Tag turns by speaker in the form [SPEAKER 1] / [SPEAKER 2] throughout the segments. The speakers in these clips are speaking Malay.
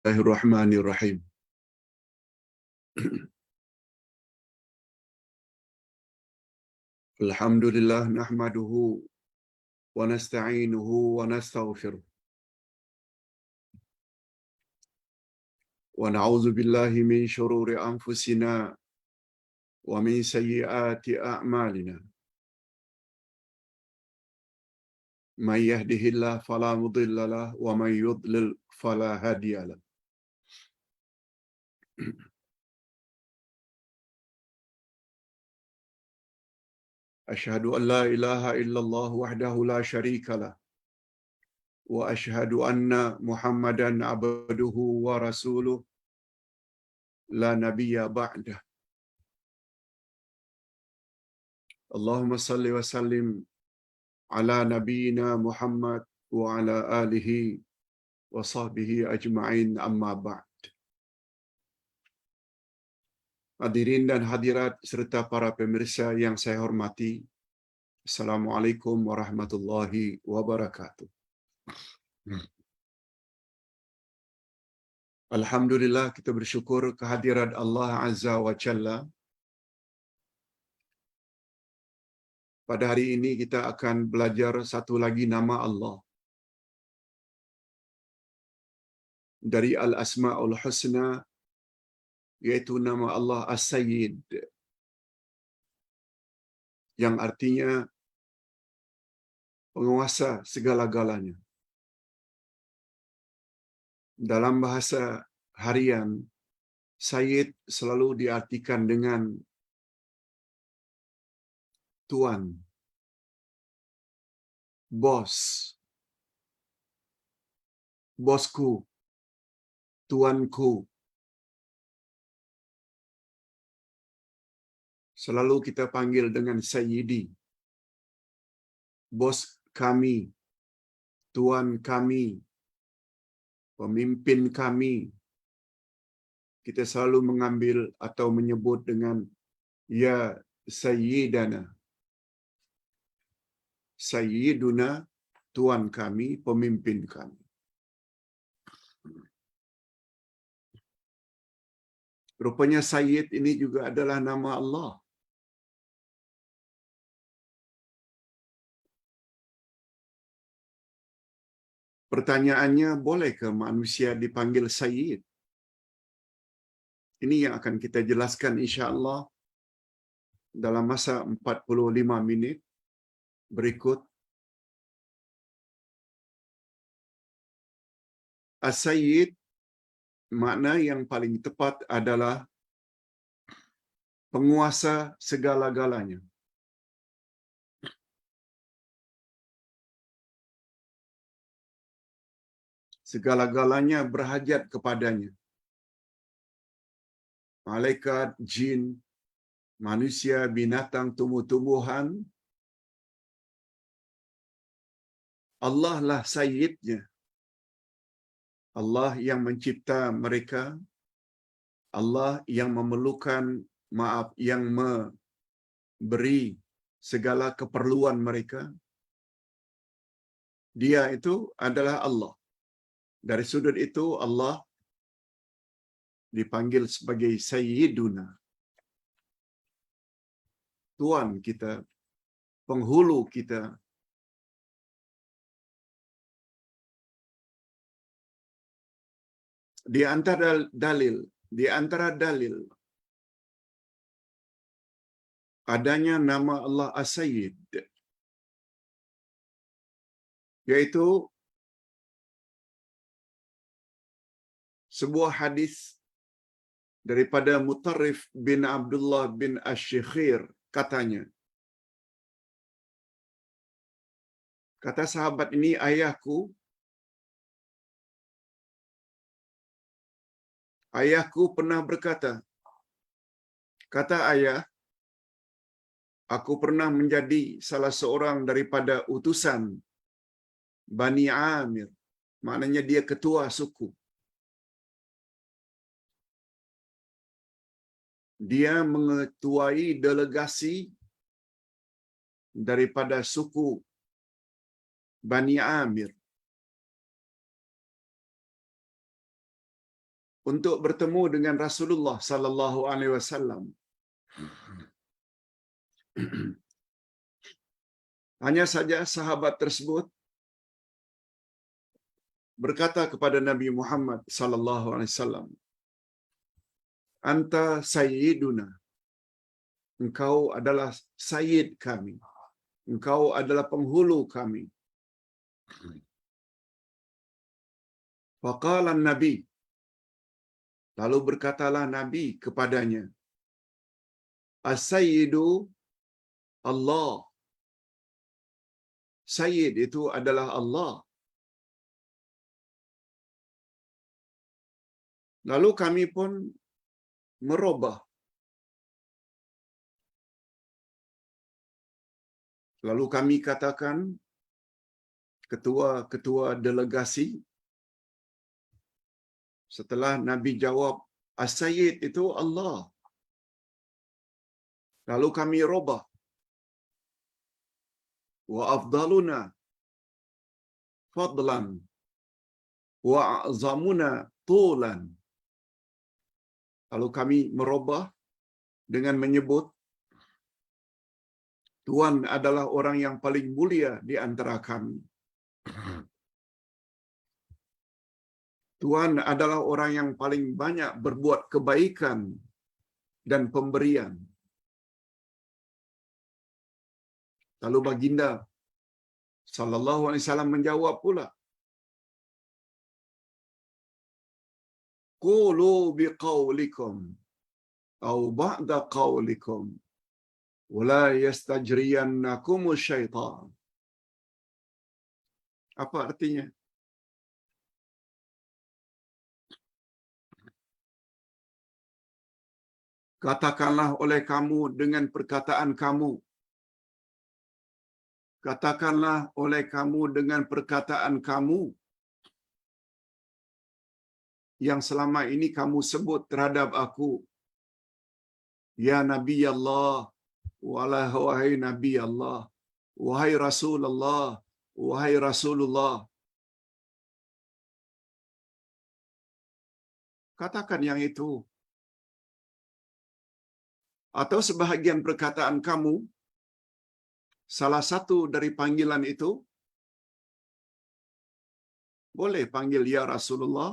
[SPEAKER 1] Bismillahirrahmanirrahim. Alhamdulillah nahmaduhu wa nasta'inuhu wa nastaghfiruh. Wa na'udzu billahi min shururi anfusina wa min sayyiati a'malina. May yahdihillahu fala mudilla lahu wa may yudlil fala hadiya lahu. Asyhadu an la ilaha illallah wahdahu la syarika lah wa asyhadu anna Muhammadan abduhu wa rasuluh la nabiyya ba'dah. Allahumma salli wa sallim ala nabiyyina Muhammad wa ala alihi wa sahbihi ajma'in, amma ba'd. Hadirin dan hadirat serta para pemirsa yang saya hormati, Assalamualaikum warahmatullahi wabarakatuh. Alhamdulillah, kita bersyukur kehadirat Allah Azza wa Jalla. Pada hari ini kita akan belajar satu lagi nama Allah dari Al-Asma'ul Husna, yaitu nama Allah As-Sayyid, yang artinya penguasa segala-galanya. Dalam bahasa harian, Sayyid selalu diartikan dengan tuan, bos, bosku, tuanku. Selalu kita panggil dengan Sayyidi, bos kami, tuan kami, pemimpin kami. Kita selalu mengambil atau menyebut dengan ya Sayyidana. Sayyiduna, tuan kami, pemimpin kami. Rupanya Sayyid ini juga adalah nama Allah. Pertanyaannya, bolehkah manusia dipanggil Sayyid? Ini yang akan kita jelaskan insya-Allah dalam masa 45 minit berikut. As-Sayyid, makna yang paling tepat adalah penguasa segala-galanya. Segala-galanya berhajat kepadanya. Malaikat, jin, manusia, binatang, tumbuh-tumbuhan. Allah lah Sayyidnya. Allah yang mencipta mereka. Allah yang memerlukan, yang memberi segala keperluan mereka. Dia itu adalah Allah. Dari sudut itu, Allah dipanggil sebagai Sayyiduna, tuan kita, penghulu kita. Di antara dalil adanya nama Allah As-Sayyid, yaitu sebuah hadis daripada Mutarrif bin Abdullah bin Asy-Syikhir, katanya, kata sahabat ini, ayahku pernah berkata, kata ayah, aku pernah menjadi salah seorang daripada utusan Bani Amir, maknanya dia ketua suku. Dia mengetuai delegasi daripada suku Bani Amir. untuk bertemu dengan Rasulullah sallallahu alaihi wasallam. Hanya saja sahabat tersebut berkata kepada Nabi Muhammad sallallahu alaihi wasallam, "Anta sayyiduna." Engkau adalah sayyid kami. Engkau adalah penghulu kami. Faqala Nabi, lalu berkatalah Nabi kepadanya, "As-sayyidu Allah." Sayyid itu adalah Allah. Lalu kami pun merubah. Lalu kami katakan, ketua-ketua delegasi, setelah Nabi jawab, "As-sayyid itu Allah." Lalu kami rubah. "Wa afdaluna fadlan wa a'zamuna tulan." Lalu kami merubah dengan menyebut Tuhan adalah orang yang paling mulia di antara kami. Tuhan adalah orang yang paling banyak berbuat kebaikan dan pemberian. Lalu baginda sallallahu alaihi wasallam menjawab pula, "Qulu biqaulikum au ba'da qaulikum wa la yastajriyannakum syaitan." Apa artinya? Katakanlah oleh kamu dengan perkataan kamu. Katakanlah oleh kamu dengan perkataan kamu yang selama ini kamu sebut terhadap aku. Ya Nabi Allah, wahai Nabi Allah, wahai Rasulullah, wahai Rasulullah. Katakan yang itu. Atau sebahagian perkataan kamu, salah satu dari panggilan itu, boleh panggil ya Rasulullah,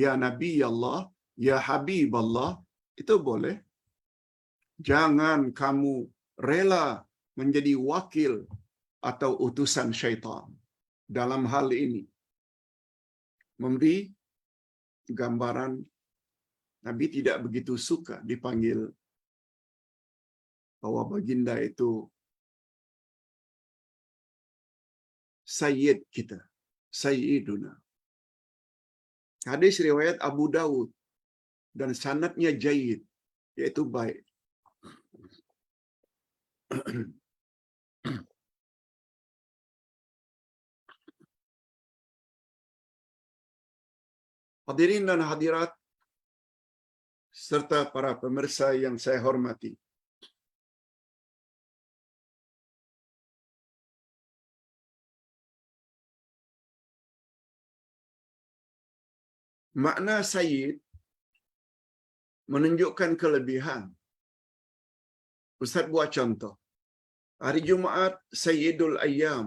[SPEAKER 1] ya Nabi Allah, ya Habib Allah, itu boleh. Jangan kamu rela menjadi wakil atau utusan syaitan dalam hal ini. Memberi gambaran Nabi tidak begitu suka dipanggil bahwa baginda itu sayyid kita, sayyiduna. Hadis riwayat Abu Dawud dan sanadnya jayyid, yaitu baik. Hadirin dan hadirat serta para pemirsa yang saya hormati. Makna sayyid menunjukkan kelebihan. Ustaz buat contoh. Hari Jumaat Sayyidul Ayyam,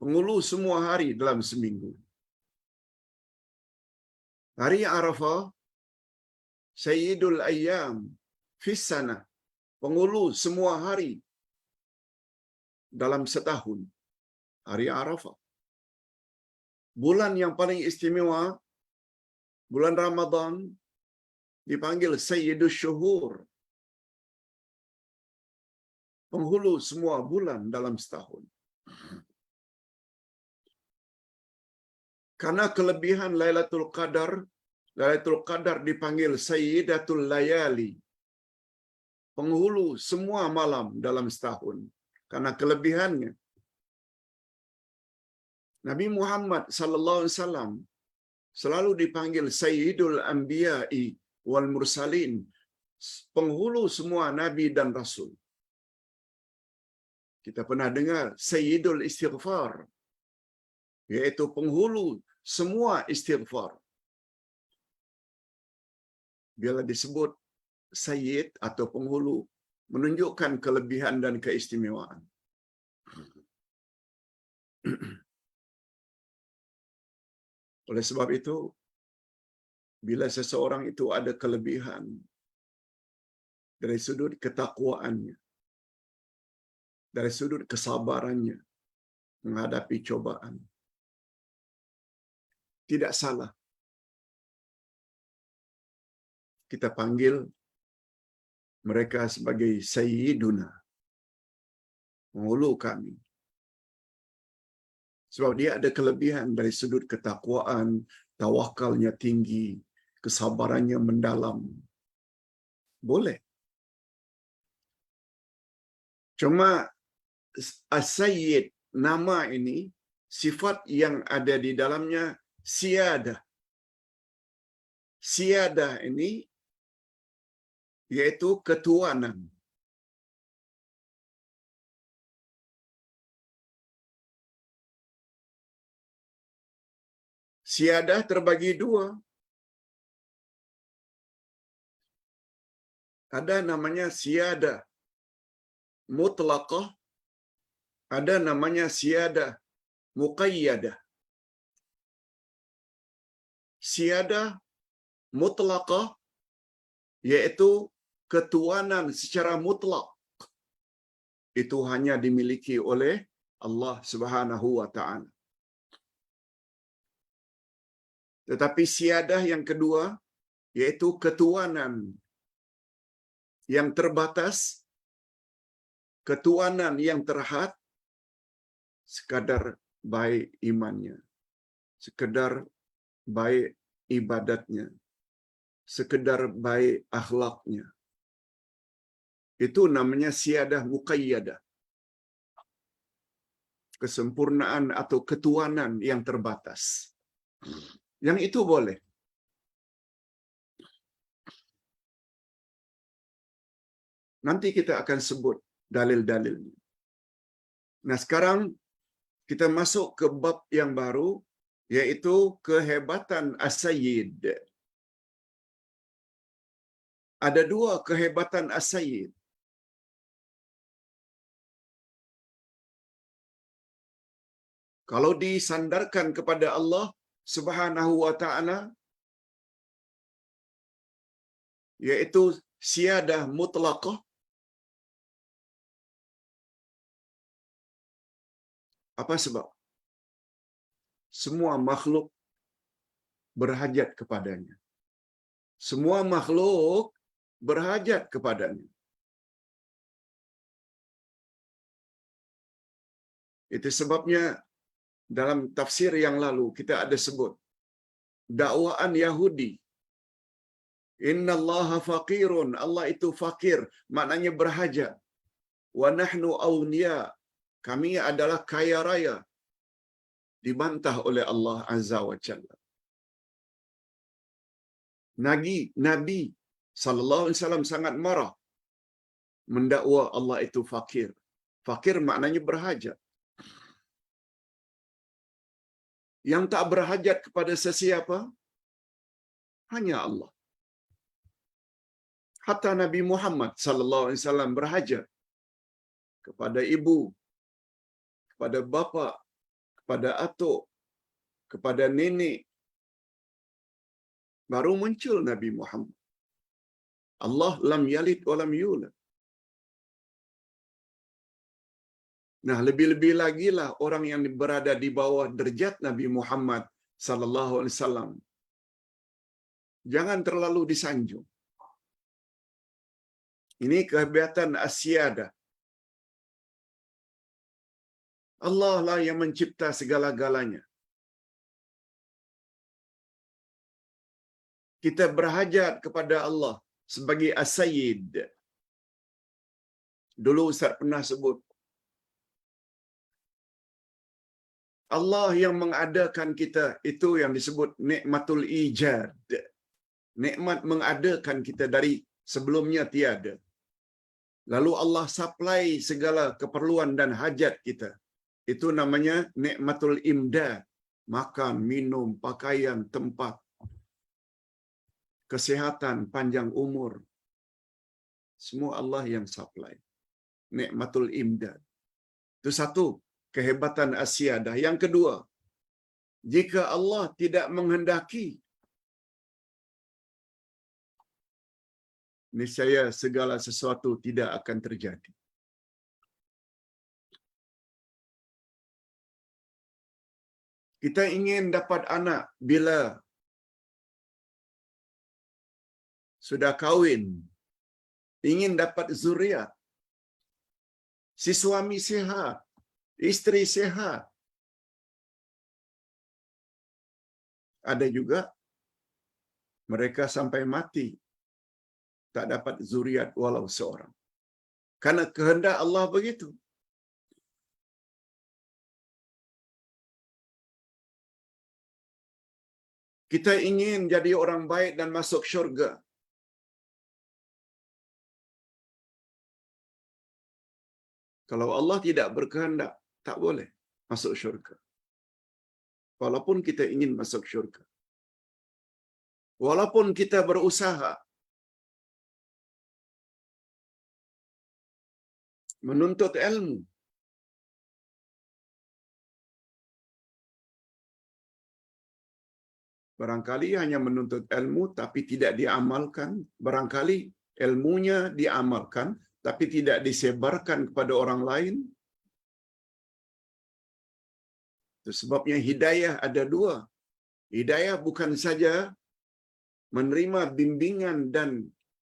[SPEAKER 1] penghulu semua hari dalam seminggu. Hari Arafah Sayyidul Ayyam fis sana, penghulu semua hari dalam setahun. Hari Arafah. Bulan yang paling istimewa, bulan Ramadan, dipanggil Sayyidul Syuhur, penghulu semua bulan dalam setahun. Karena kelebihan Lailatul Qadar, Lailatul Qadar dipanggil Sayyidatul Layali, penghulu semua malam dalam setahun. Karena kelebihannya. Nabi Muhammad sallallahu alaihi wasallam selalu dipanggil Sayyidul Anbiya'i wal Mursalin, penghulu semua nabi dan rasul. Kita pernah dengar Sayyidul Istighfar, yaitu penghulu semua istighfar. bila disebut sayyid atau penghulu, menunjukkan kelebihan dan keistimewaan. Oleh sebab itu, bila seseorang itu ada kelebihan dari sudut ketakwaannya, dari sudut kesabarannya menghadapi cobaan, tidak salah kita panggil mereka sebagai sayyiduna, penghulu kami. Sebab dia ada kelebihan dari sudut ketakwaan, tawakalnya tinggi, kesabarannya mendalam. Boleh. Cuma as-sayyid, nama ini, sifat yang ada di dalamnya siyadah. Siyadah ini yaitu ketuanan. Siyadah terbagi dua. Ada namanya siyadah mutlaqah, ada namanya siyadah muqayyadah. Siyadah mutlaqah yaitu ketuanan secara mutlak. Itu hanya dimiliki oleh Allah Subhanahu wa taala. Tetapi siyadah yang kedua yaitu ketuanan yang terbatas, ketuanan yang terhad, sekadar baik imannya, sekadar baik ibadatnya, sekedar baik akhlaknya. Itu namanya siyadah muqayyadah. Kesempurnaan atau ketuanan yang terbatas. Yang itu boleh. Nanti kita akan sebut dalil-dalilnya. Nah, sekarang kita masuk ke bab yang baru, yaitu kehebatan as-sayyid. Ada dua kehebatan as-sayyid. Kalau disandarkan kepada Allah Subhanahu wa taala, yaitu siyadah mutlaqah. Apa sebab? Semua makhluk berhajat kepadanya. Semua makhluk berhajat kepadanya. Itu sebabnya dalam tafsir yang lalu kita ada sebut dakwaan Yahudi. Innallaha faqirun, Allah itu fakir, maknanya berhajat. Wa nahnu awliya, kami adalah kaya raya. Dibantah oleh Allah Azza wa Jalla. Nabi sallallahu alaihi wasallam sangat marah mendakwa Allah itu fakir. Fakir maknanya berhajat. Yang tak berhajat kepada sesiapa hanya Allah. Hatta Nabi Muhammad sallallahu alaihi wasallam berhajat kepada ibu, kepada bapa, kepada atuk, kepada nenek. Baru muncul Nabi Muhammad. Allah lam yalid wa lam yulad. Nah, lebih-lebih lagi lah orang yang berada di bawah derajat Nabi Muhammad sallallahu alaihi wasallam. Jangan terlalu disanjung. Ini kehebatan as-siyadah. Allah lah yang mencipta segala-galanya. Kita berhajat kepada Allah sebagai as-sayyid. Dulu Ustaz pernah sebut, Allah yang mengadakan kita, itu yang disebut nikmatul ijad. Nikmat mengadakan kita dari sebelumnya tiada. Lalu Allah supply segala keperluan dan hajat kita. Itu namanya nikmatul imdad. Makan, minum, pakaian, tempat. kesihatan, panjang umur. Semua Allah yang supply. Nikmatul imdad. Itu satu kehebatan as-siyadah. Yang kedua, jika Allah tidak menghendaki, niscaya segala sesuatu tidak akan terjadi. Kita ingin dapat anak bila sudah kahwin, ingin dapat zuriat, si suami sihat, isteri sihat. Ada juga mereka sampai mati tak dapat zuriat walau seorang. Karena kehendak Allah begitu. Kita ingin jadi orang baik dan masuk syurga. Kalau Allah tidak berkehendak, tak boleh masuk syurga. Walaupun kita ingin masuk syurga. Walaupun kita berusaha menuntut ilmu, barangkali hanya menuntut ilmu tapi tidak diamalkan. Barangkali ilmunya diamalkan tapi tidak disebarkan kepada orang lain. Itu sebabnya hidayah ada dua. Hidayah bukan saja menerima bimbingan dan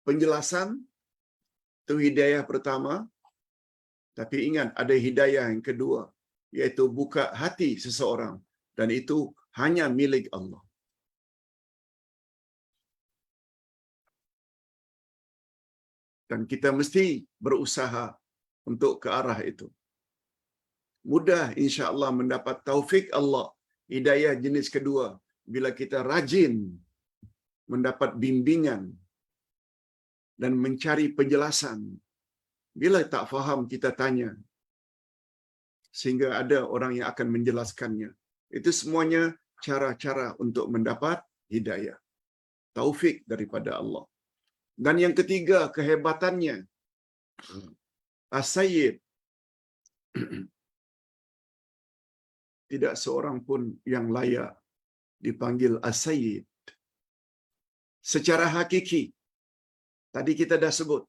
[SPEAKER 1] penjelasan, itu hidayah pertama. Tapi ingat, ada hidayah yang kedua, yaitu buka hati seseorang. Dan itu hanya milik Allah. Dan kita mesti berusaha untuk ke arah itu. Mudah insya-Allah mendapat taufik Allah. Hidayah jenis kedua, bila kita rajin mendapat bimbingan dan mencari penjelasan. Bila tak faham, kita tanya. Sehingga ada orang yang akan menjelaskannya. Itu semuanya cara-cara untuk mendapat hidayah. Taufik daripada Allah. Dan yang ketiga, kehebatannya. As-Sayyid. Tidak seorang pun yang layak dipanggil As-Sayyid. Secara hakiki. Tadi kita dah sebut.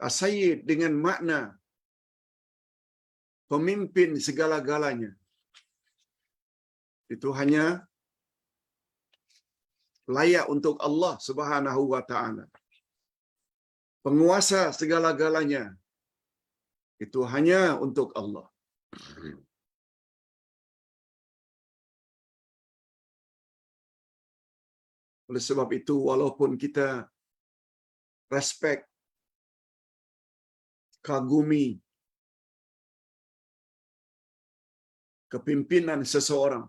[SPEAKER 1] As-Sayyid dengan makna pemimpin segala-galanya. Itu hanya layak untuk Allah Subhanahu wa taala. Penguasa segala-galanya itu hanya untuk Allah. Oleh sebab itu, walaupun kita respect, kagumi kepimpinan seseorang,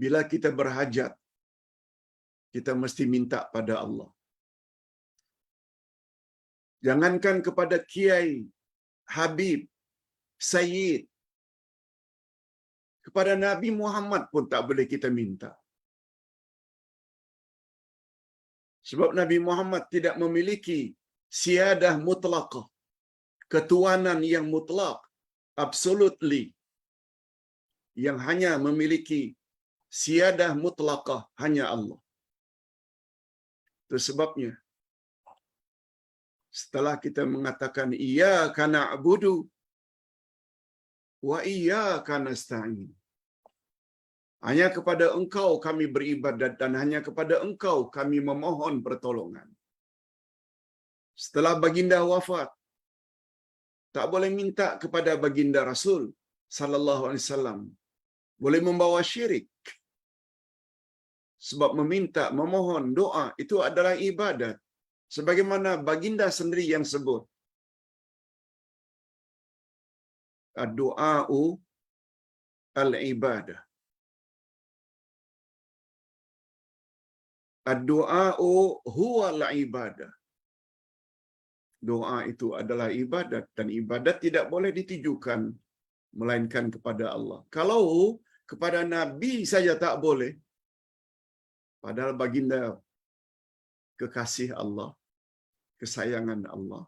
[SPEAKER 1] bila kita berhajat, kita mesti minta pada Allah. Jangankan kepada Kiai, Habib, Sayyid, kepada Nabi Muhammad pun tak boleh kita minta. Sebab Nabi Muhammad tidak memiliki siyadah mutlaqah, ketuanan yang mutlak, absolutely. Yang hanya memiliki siyadah mutlaqah hanya Allah. Itu sebabnya setelah kita mengatakan iyyaka na'budu wa iyyaka nasta'in, hanya kepada Engkau kami beribadat dan hanya kepada Engkau kami memohon pertolongan. Setelah baginda wafat, tak boleh minta kepada baginda Rasul sallallahu alaihi wasallam. Boleh membawa syirik. Sebab meminta, memohon, doa itu adalah ibadat. Sebagaimana baginda sendiri yang sebut, ad-du'a'u al-ibadah. Ad-du'a'u huwa al-ibadah. doa itu adalah ibadat dan ibadat tidak boleh ditujukan melainkan kepada Allah. Kalau kepada Nabi saja tak boleh, padahal baginda kekasih Allah, kesayangan Allah.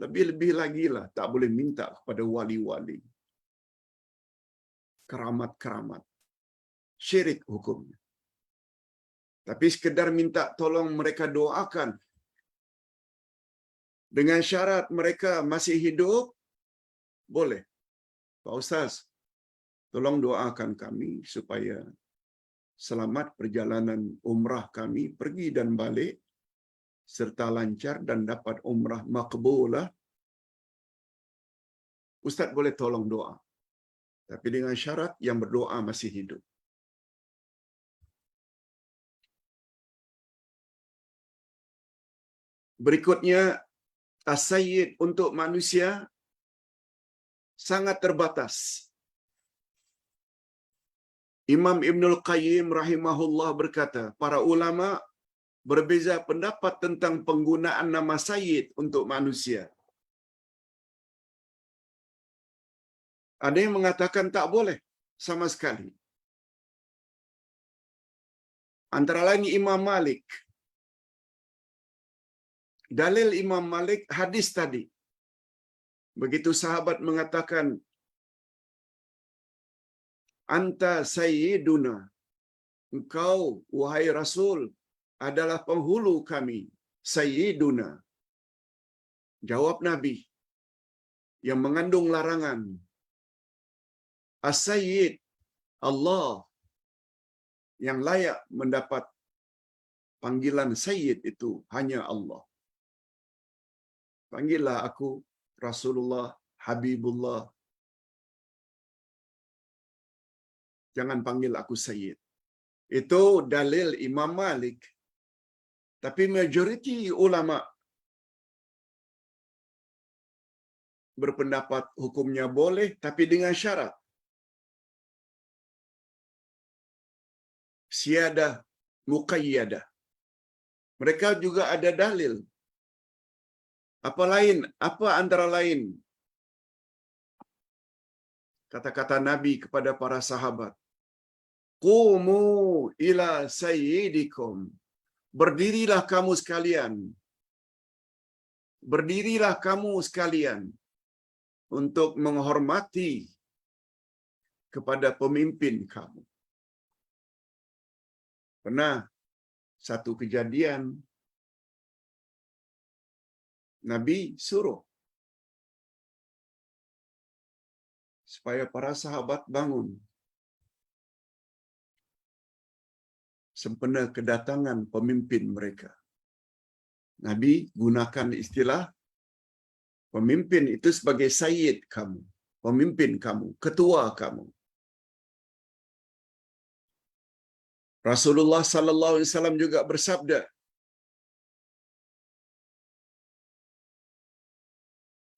[SPEAKER 1] Lebih-lebih lagi lah tak boleh minta kepada wali-wali, keramat-keramat. Syirik hukumnya. Tapi sekedar minta tolong mereka doakan dengan syarat mereka masih hidup, boleh. Pak Ustaz, tolong doakan kami supaya selamat perjalanan umrah kami pergi dan balik serta lancar dan dapat umrah makbulah. Ustaz boleh tolong doa. Tapi dengan syarat yang berdoa masih hidup. Berikutnya, as-sayyid untuk manusia sangat terbatas. Imam Ibnul Qayyim rahimahullah berkata, para ulama berbeza pendapat tentang penggunaan nama sayyid untuk manusia. Ada yang mengatakan tak boleh sama sekali. Antara lain Imam Malik. Dalil Imam Malik hadis tadi. Begitu sahabat mengatakan, anta sayyiduna, engkau wahai Rasul adalah penghulu kami, sayyiduna. Jawab Nabi yang mengandung larangan, as-sayyid Allah, yang layak mendapat panggilan sayyid itu hanya Allah. Panggillah aku Rasulullah, Habibullah. Jangan panggil aku sayyid. Itu dalil Imam Malik. Tapi majoriti ulama berpendapat hukumnya boleh, tapi dengan syarat. Siyadah muqayyadah. Mereka juga ada dalil. Apa antara lain kata-kata Nabi kepada para sahabat, qumu ila sayyidikum, berdirilah kamu sekalian, berdirilah kamu sekalian untuk menghormati kepada pemimpin kamu. Pernah satu kejadian, Nabi suruh supaya para sahabat bangun sempena kedatangan pemimpin mereka. Nabi gunakan istilah pemimpin itu sebagai sayyid kamu, pemimpin kamu, ketua kamu. Rasulullah sallallahu alaihi wasallam juga bersabda,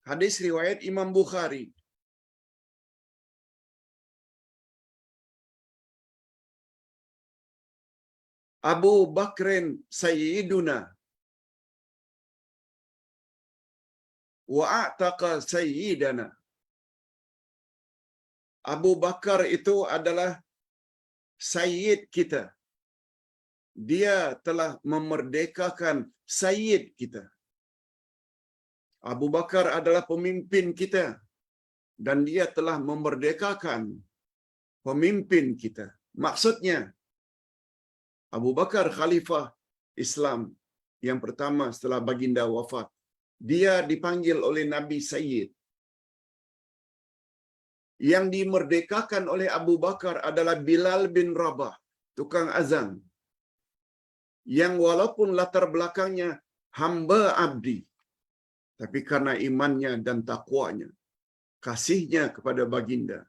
[SPEAKER 1] hadis riwayat Imam Bukhari, Abu Bakrin sayyiduna wa a'taqa sayyidana. Abu Bakar itu adalah sayyid kita. Dia telah memerdekakan sayyid kita. Abu Bakar adalah pemimpin kita dan dia telah memerdekakan pemimpin kita. Maksudnya, Abu Bakar khalifah Islam yang pertama setelah baginda wafat. Dia dipanggil oleh Nabi Sayyid. Yang dimerdekakan oleh Abu Bakar adalah Bilal bin Rabah, tukang azan. Yang walaupun latar belakangnya hamba abdi, tapi karena imannya dan takwanya, kasihnya kepada baginda,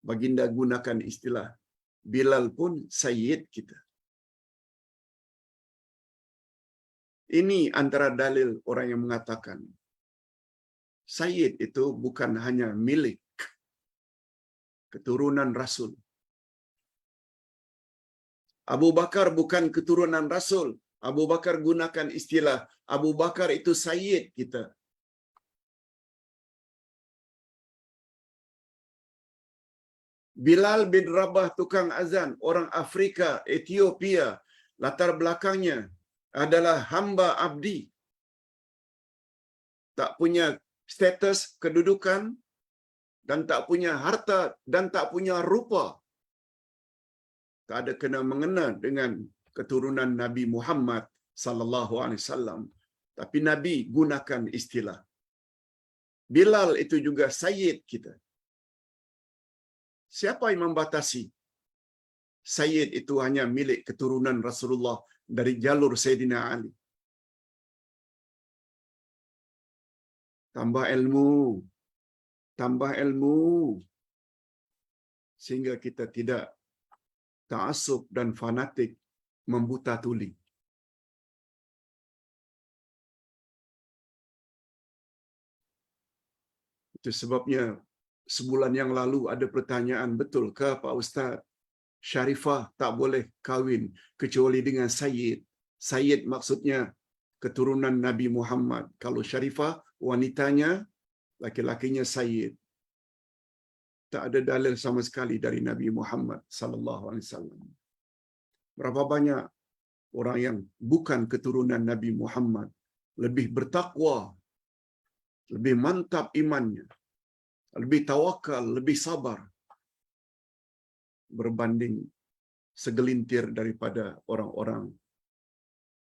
[SPEAKER 1] baginda gunakan istilah Bilal pun sayyid kita. Ini antara dalil orang yang mengatakan sayyid itu bukan hanya milik keturunan Rasul. Abu Bakar bukan keturunan Rasul. Abu Bakar gunakan istilah Abu Bakar itu sayyid kita. Bilal bin Rabah tukang azan, orang Afrika, Ethiopia, latar belakangnya adalah hamba abdi, tak punya status kedudukan dan tak punya harta dan tak punya rupa. Tak ada kena mengena dengan keturunan Nabi Muhammad sallallahu alaihi wasallam. Tapi Nabi gunakan istilah. Bilal itu juga sayyid kita. Siapa yang membatasi? Sayyid itu hanya milik keturunan Rasulullah dari jalur Sayyidina Ali. Tambah ilmu. Tambah ilmu. Sehingga kita tidak ta'assub dan fanatik membuta tuli. Itu sebabnya sebulan yang lalu ada pertanyaan, betul ke Pak Ustaz? Syarifah tak boleh kahwin kecuali dengan Sayyid. Sayyid maksudnya keturunan Nabi Muhammad. Kalau Syarifah wanitanya, laki-lakinya Sayyid. Tak ada dalil sama sekali dari Nabi Muhammad sallallahu alaihi wasallam. Berapa banyak orang yang bukan keturunan Nabi Muhammad lebih bertakwa, lebih mantap imannya, lebih tawakal, lebih sabar berbanding segelintir daripada orang-orang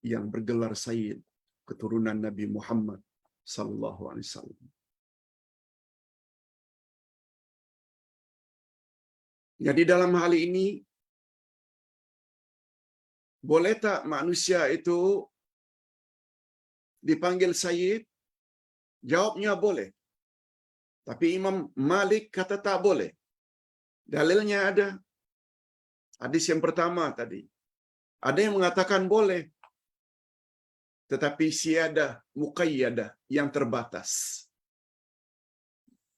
[SPEAKER 1] yang bergelar Sayyid keturunan Nabi Muhammad sallallahu alaihi wasallam. Jadi dalam hal ini, boleh tak manusia itu dipanggil Sayyid? Jawabnya boleh. Tapi Imam Malik kata tak boleh. Dalilnya ada. Hadis yang pertama tadi. Ada yang mengatakan boleh. Tetapi siyadah muqayyadah yang terbatas.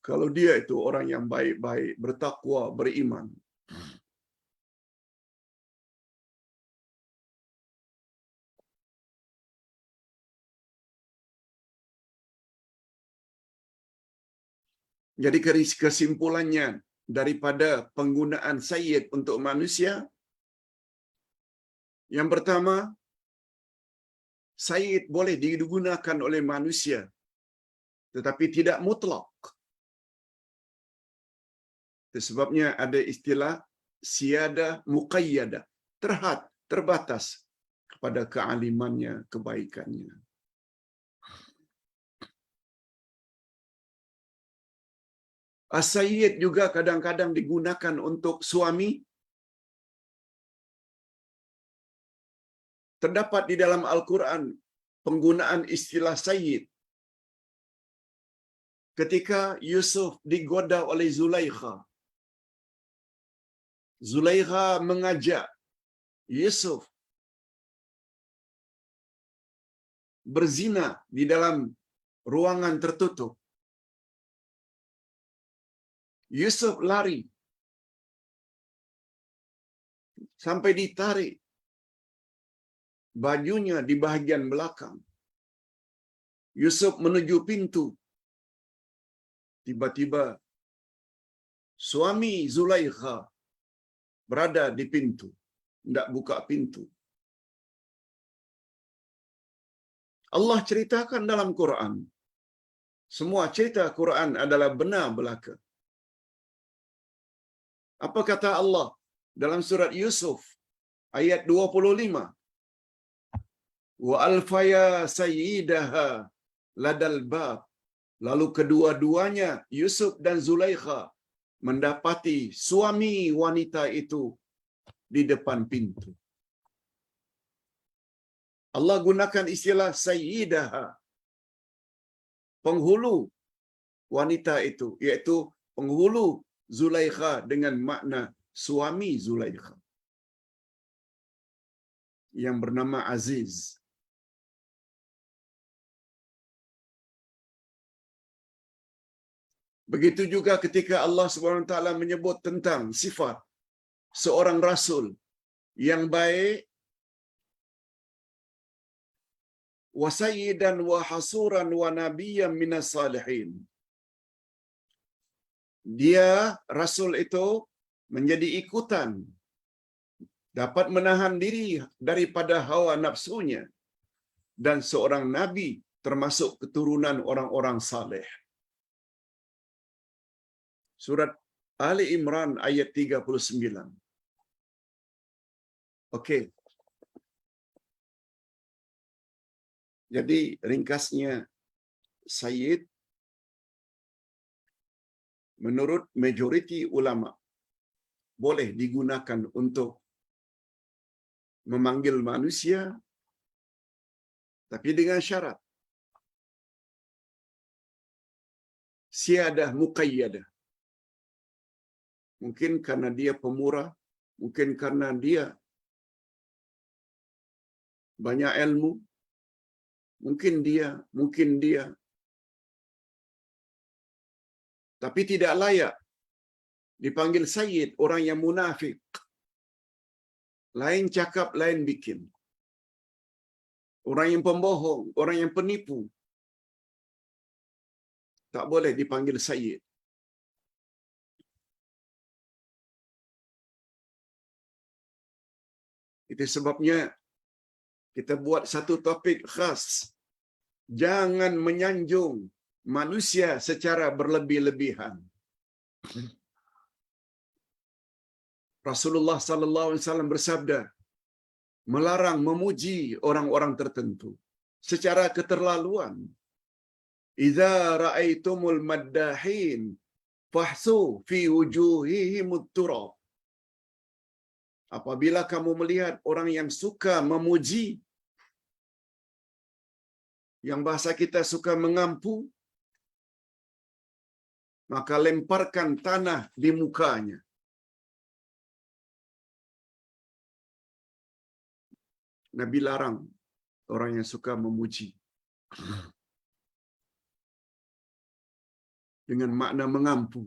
[SPEAKER 1] Kalau dia itu orang yang baik-baik, bertakwa, beriman. Jadi kesimpulannya daripada penggunaan sayyid untuk manusia, yang pertama, sayyid boleh digunakan oleh manusia, tetapi tidak mutlak. Itu sebabnya ada istilah siyadah muqayyadah, terbatas kepada kealimannya, kebaikannya. As-sayyid juga kadang-kadang digunakan untuk suami. Terdapat di dalam Al-Quran penggunaan istilah sayyid. Ketika Yusuf digoda oleh Zulaikha. Zulaikha mengajak Yusuf berzina di dalam ruangan tertutup. Yusuf lari sampai ditarik bajunya di bahagian belakang. Yusuf menuju pintu. Tiba-tiba suami Zulaikha berada di pintu, tidak buka pintu. Allah ceritakan dalam Quran. Semua cerita Quran adalah benar belaka. Apa kata Allah dalam surat Yusuf ayat 25? Wa alfaya sayyidaha ladal bab. Lalu kedua-duanya Yusuf dan Zulaikha mendapati suami wanita itu di depan pintu. Allah gunakan istilah sayyidaha, penghulu wanita itu, yaitu penghulu Zulaikha dengan makna suami Zulaikha yang bernama Aziz. Begitu juga ketika Allah Subhanahu Wa Taala menyebut tentang sifat seorang rasul yang baik, wa sayyidan wa hasuran wa nabiyyan minas salihin. Dia rasul itu menjadi ikutan, dapat menahan diri daripada hawa nafsunya, dan seorang nabi termasuk keturunan orang-orang saleh. Surat Ali Imran ayat 39. Okey. Jadi ringkasnya, Sayyid menurut majoriti ulama boleh digunakan untuk memanggil manusia, tapi dengan syarat siadah muqayyadah. Mungkin karena dia pemurah, mungkin karena dia banyak ilmu, mungkin dia, tapi tidak layak dipanggil sayyid orang yang munafik. Lain cakap, lain bikin. Orang yang pembohong, orang yang penipu, tak boleh dipanggil sayyid. Itu sebabnya kita buat satu topik khas. Jangan menyanjung manusia secara berlebih-lebihan. Rasulullah sallallahu alaihi wasallam bersabda, melarang memuji orang-orang tertentu secara keterlaluan. Idza ra'aitumul maddahin fahsu fi wujuhihimut turab. Apabila kamu melihat orang yang suka memuji, yang bahasa kita suka mengampu, maka lemparkan tanah di mukanya. Nabi larang orang yang suka memuji dengan makna mengampu.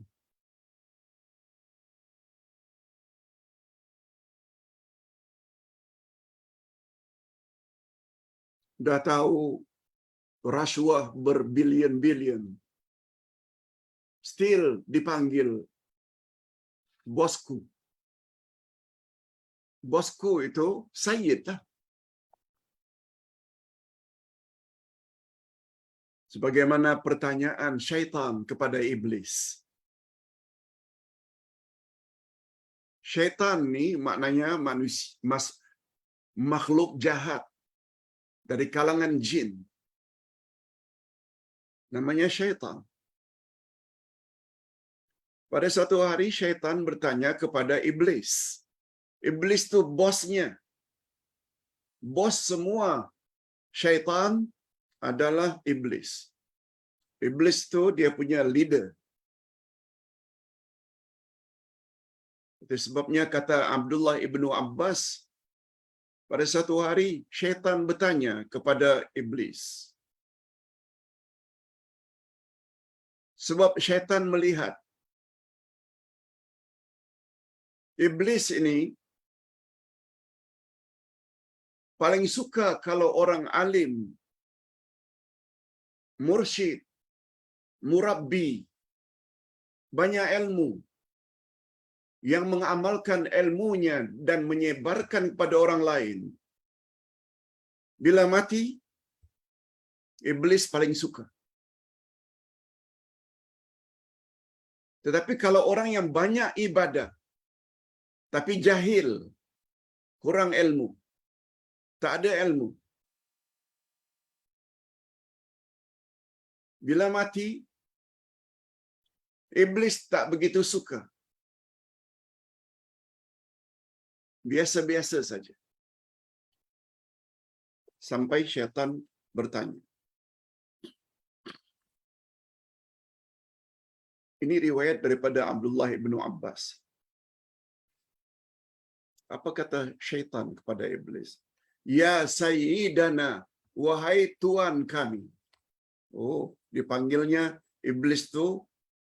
[SPEAKER 1] Dah tahu rasuah berbilion-bilion, still dipanggil bosku. Bosku itu sayyid lah. Sebagaimana pertanyaan syaitan kepada iblis. Syaitan ni maknanya manusia, makhluk jahat dari kalangan jin. Namanya syaitan. Pada suatu hari syaitan bertanya kepada iblis. Iblis tu bosnya. Bos semua syaitan adalah iblis. Iblis tu dia punya leader. Itu sebabnya kata Abdullah ibnu Abbas, pada satu hari syaitan bertanya kepada iblis. Sebab syaitan melihat iblis ini paling suka kalau orang alim, mursyid, murabbi, banyak ilmu, yang mengamalkan ilmunya dan menyebarkan kepada orang lain. Bila mati, iblis paling suka. Tetapi kalau orang yang banyak ibadah, tapi jahil, kurang ilmu, tak ada ilmu, bila mati, iblis tak begitu suka. Biasa-biasa saja. Sampai syaitan bertanya. Ini riwayat daripada Abdullah ibnu Abbas. Apa kata syaitan kepada iblis? Ya sayyidana, wahai tuan kami. Oh, dipanggilnya iblis tu,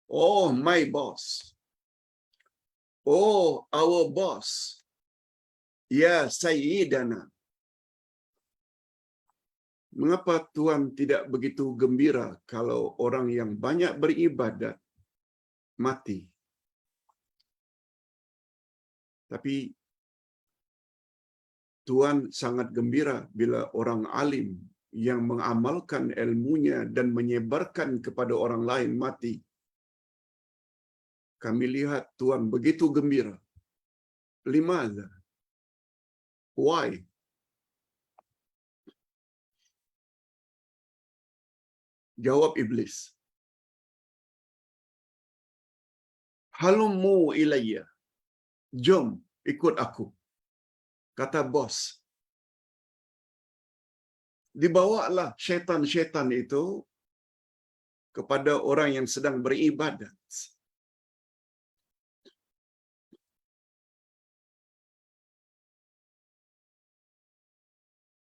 [SPEAKER 1] oh my boss. Oh, our boss. Ya sayyidana. Mengapa Tuhan tidak begitu gembira kalau orang yang banyak beribadat mati? Tapi Tuhan sangat gembira bila orang alim yang mengamalkan ilmunya dan menyebarkan kepada orang lain mati. Kami lihat Tuhan begitu gembira. Limadha? Why? Jawab iblis. Halummu ilayya. Jom ikut aku. Kata bos. Dibawalah syaitan-syaitan itu kepada orang yang sedang beribadat.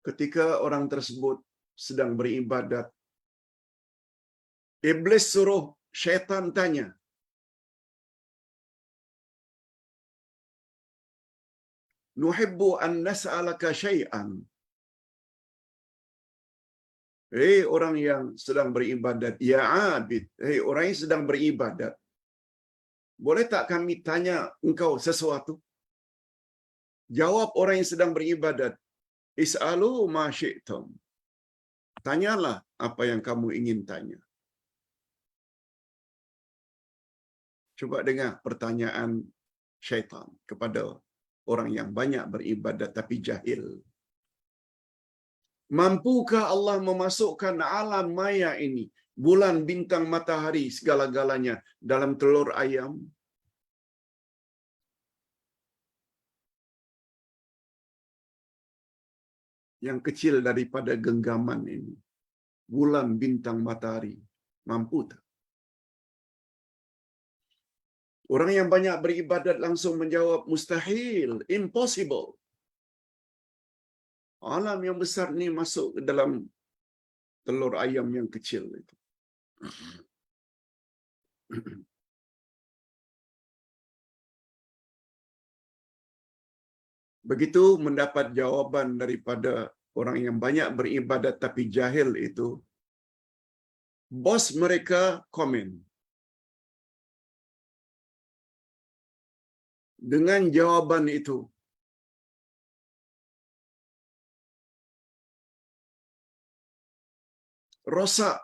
[SPEAKER 1] Ketika orang tersebut sedang beribadat, iblis suruh syaitan tanya, "Nuhibbu an nas'alaka syai'an." Hei orang yang sedang beribadat, ya abid, hei orang yang sedang beribadat, boleh tak kami tanya engkau sesuatu? Jawab orang yang sedang beribadat, "Is'alu ma syi'tum." Tanyalah apa yang kamu ingin tanya. Coba dengar pertanyaan syaitan kepada orang yang banyak beribadat tapi jahil. Mampukah Allah memasukkan alam maya ini, bulan, bintang, matahari, segala-galanya dalam telur ayam? Yang kecil daripada genggaman ini, bulan, bintang, matahari, mampu tak? Orang yang banyak beribadat langsung menjawab, mustahil, impossible. Alam yang besar ni masuk ke dalam telur ayam yang kecil itu. Begitu mendapat jawaban daripada orang yang banyak beribadat tapi jahil itu, bos mereka komen. Dengan jawaban itu, rosak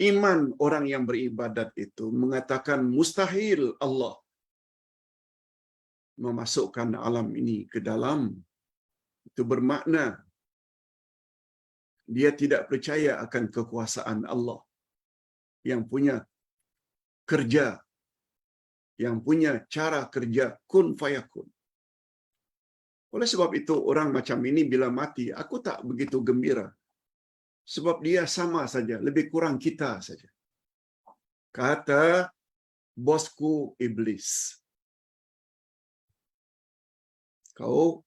[SPEAKER 1] iman orang yang beribadat itu, mengatakan mustahil Allah memasukkan alam ini ke dalam. Itu bermakna dia tidak percaya akan kekuasaan Allah yang punya kerja, yang punya cara kerja kun fayakun. Oleh sebab itu orang macam ini bila mati, aku tak begitu gembira. Sebab dia sama saja, lebih kurang kita saja. Kata bosku iblis. Kamu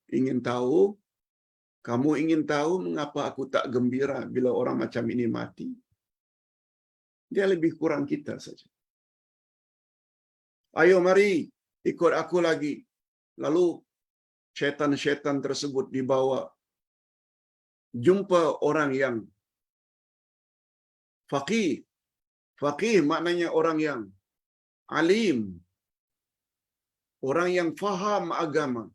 [SPEAKER 1] ingin tahu mengapa aku tak gembira bila orang macam ini mati? Dia lebih kurang kita saja. Ayo mari, ikut aku lagi. Lalu syaitan-syaitan tersebut dibawa. Jumpa orang yang faqih. Faqih maknanya orang yang alim. Orang yang faham agama.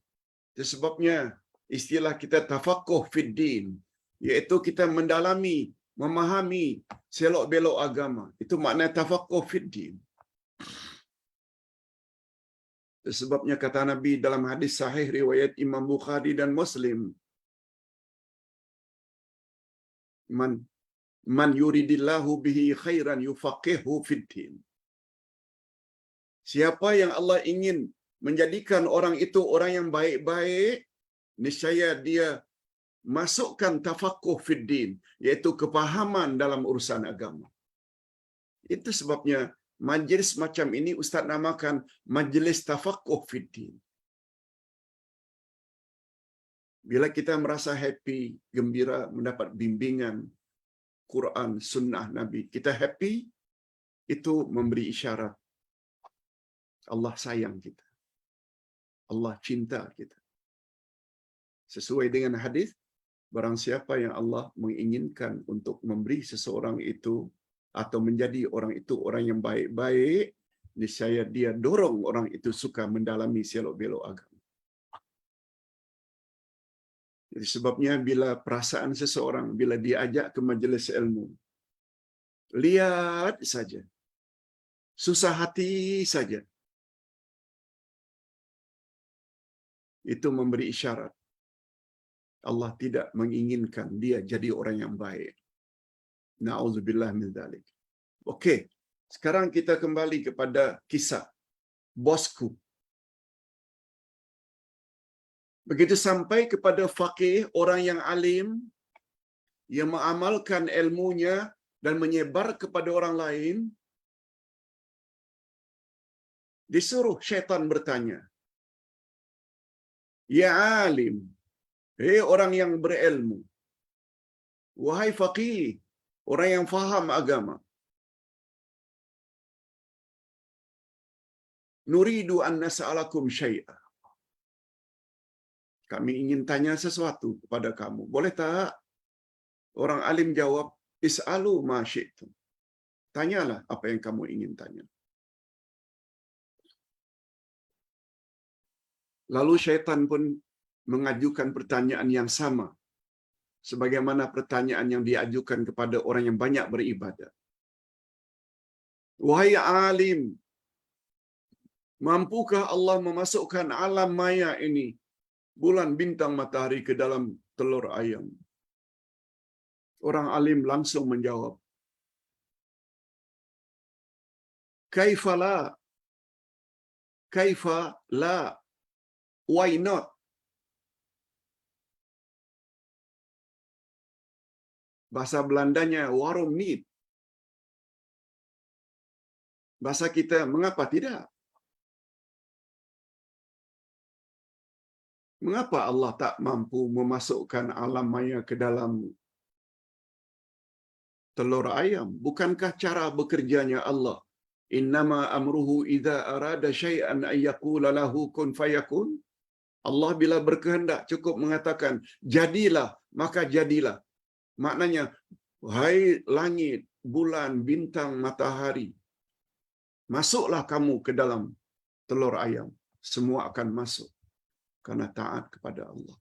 [SPEAKER 1] Itu sebabnya istilah kita tafaqquh fid din, iaitu kita mendalami, memahami selok-belok agama. Itu makna tafaqquh fid din. Sebabnya kata Nabi dalam hadis sahih riwayat Imam Bukhari dan Muslim, man yuridillahu bihi khairan yufaqihu fid din. Siapa yang Allah ingin menjadikan orang itu orang yang baik-baik, niscaya dia masukkan tafaqquh fid din, iaitu kepahaman dalam urusan agama. Itu sebabnya majlis macam ini Ustaz namakan majlis tafaqquh fid din. Bila kita merasa happy, gembira mendapat bimbingan Quran, sunnah Nabi, kita happy, itu memberi isyarat Allah sayang kita. Allah cinta kita. Sesuai dengan hadis, barang siapa yang Allah menginginkan untuk memberi seseorang itu atau menjadi orang itu orang yang baik-baik, niscaya dia dorong orang itu suka mendalami selok-belok agama. Jadi sebabnya bila perasaan seseorang bila diajak ke majlis ilmu, lihat saja, susah hati saja, itu memberi isyarat Allah tidak menginginkan dia jadi orang yang baik. Na'udzubillah min dzalik. Okey, sekarang kita kembali kepada kisah bosku. Begitu sampai kepada faqih, orang yang alim, yang mengamalkan ilmunya dan menyebar kepada orang lain, disuruh syaitan bertanya, "Ya alim, hei orang yang berilmu, wahai faqih, orang yang faham agama, nuridu an nas'alakum syai'a." Kami ingin tanya sesuatu kepada kamu. Boleh tak? Orang alim jawab, "Is'alu ma syi'tum." Tanyalah apa yang kamu ingin tanya. Lalu syaitan pun mengajukan pertanyaan yang sama sebagaimana pertanyaan yang diajukan kepada orang yang banyak beribadah. "Wahai alim, mampukah Allah memasukkan alam maya ini, bulan, bintang, matahari ke dalam telur ayam?" Orang alim langsung menjawab, "Kaifa la? Kaifa la? Why not?" Bahasa Belandanya warum niet. Bahasa kita mengapa tidak? Mengapa Allah tak mampu memasukkan alam maya ke dalam telur ayam? Bukankah cara bekerjanya Allah, innama amruhu idza arada syai'an ay yaqula lahu kun fayakun? Allah bila berkehendak cukup mengatakan jadilah, maka jadilah. Maknanya, hai langit, bulan, bintang, matahari, masuklah kamu ke dalam telur ayam. Semua akan masuk karena taat kepada Allah.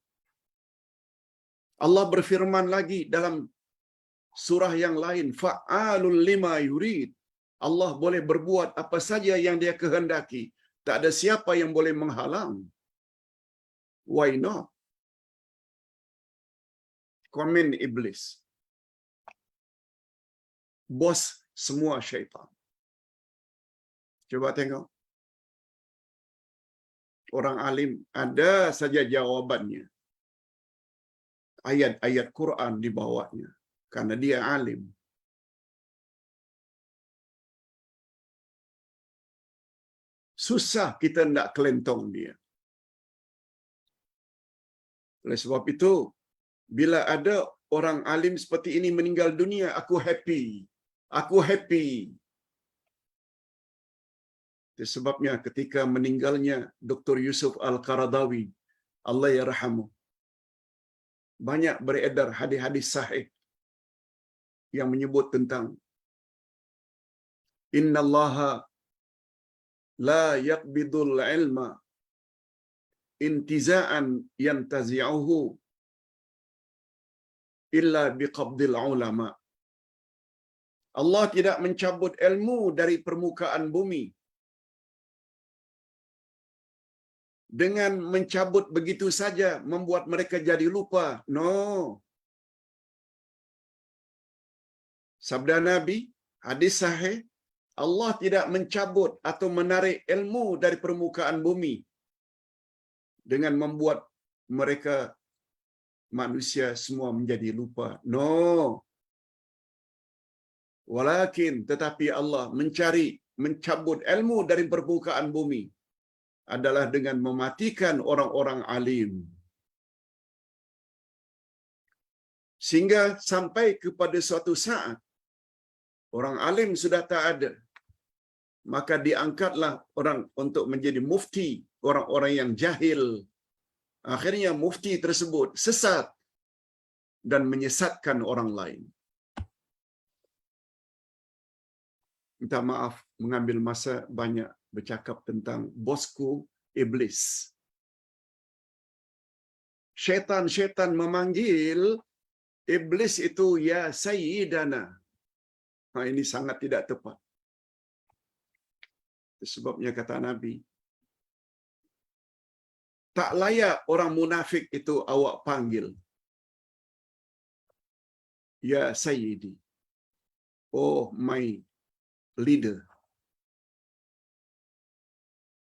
[SPEAKER 1] Allah berfirman lagi dalam surah yang lain, fa'alul lima yurid. Allah boleh berbuat apa saja yang dia kehendaki. Tak ada siapa yang boleh menghalang. Why not? Komen iblis. Bos semua syaitan. Coba tengok. Orang alim ada saja jawabannya. Ayat-ayat Quran di bawahnya. Karena dia alim. Susah kita nak kelentong dia. Oleh sebab itu, bila ada orang alim seperti ini meninggal dunia, aku happy. Aku happy. Itu sebabnya ketika meninggalnya Dr. Yusuf Al-Qaradawi, Allah yarhamu, banyak beredar hadis-hadis sahih yang menyebut tentang innallaha la yaqbidul ilma intiza'an yantazi'uhu illa biqabdil ulama. Allah tidak mencabut ilmu dari permukaan bumi dengan mencabut begitu saja, membuat mereka jadi lupa. No. Sabda Nabi, hadis sahih, Allah tidak mencabut atau menarik ilmu dari permukaan bumi dengan membuat mereka manusia semua menjadi lupa. No. Walakin, tetapi Allah mencabut ilmu dari permukaan bumi adalah dengan mematikan orang-orang alim. Sehingga sampai kepada suatu saat, orang alim sudah tak ada. Maka diangkatlah orang untuk menjadi mufti, orang-orang yang jahil. Akhirnya mufti tersebut sesat dan menyesatkan orang lain. minta maaf mengambil masa banyak bercakap tentang bosku iblis. Syaitan memanggil iblis itu ya sayyidana. Ini sangat tidak tepat. Sebabnya kata Nabi, tak layak orang munafik itu awak panggil ya sayyidi. Oh my leader.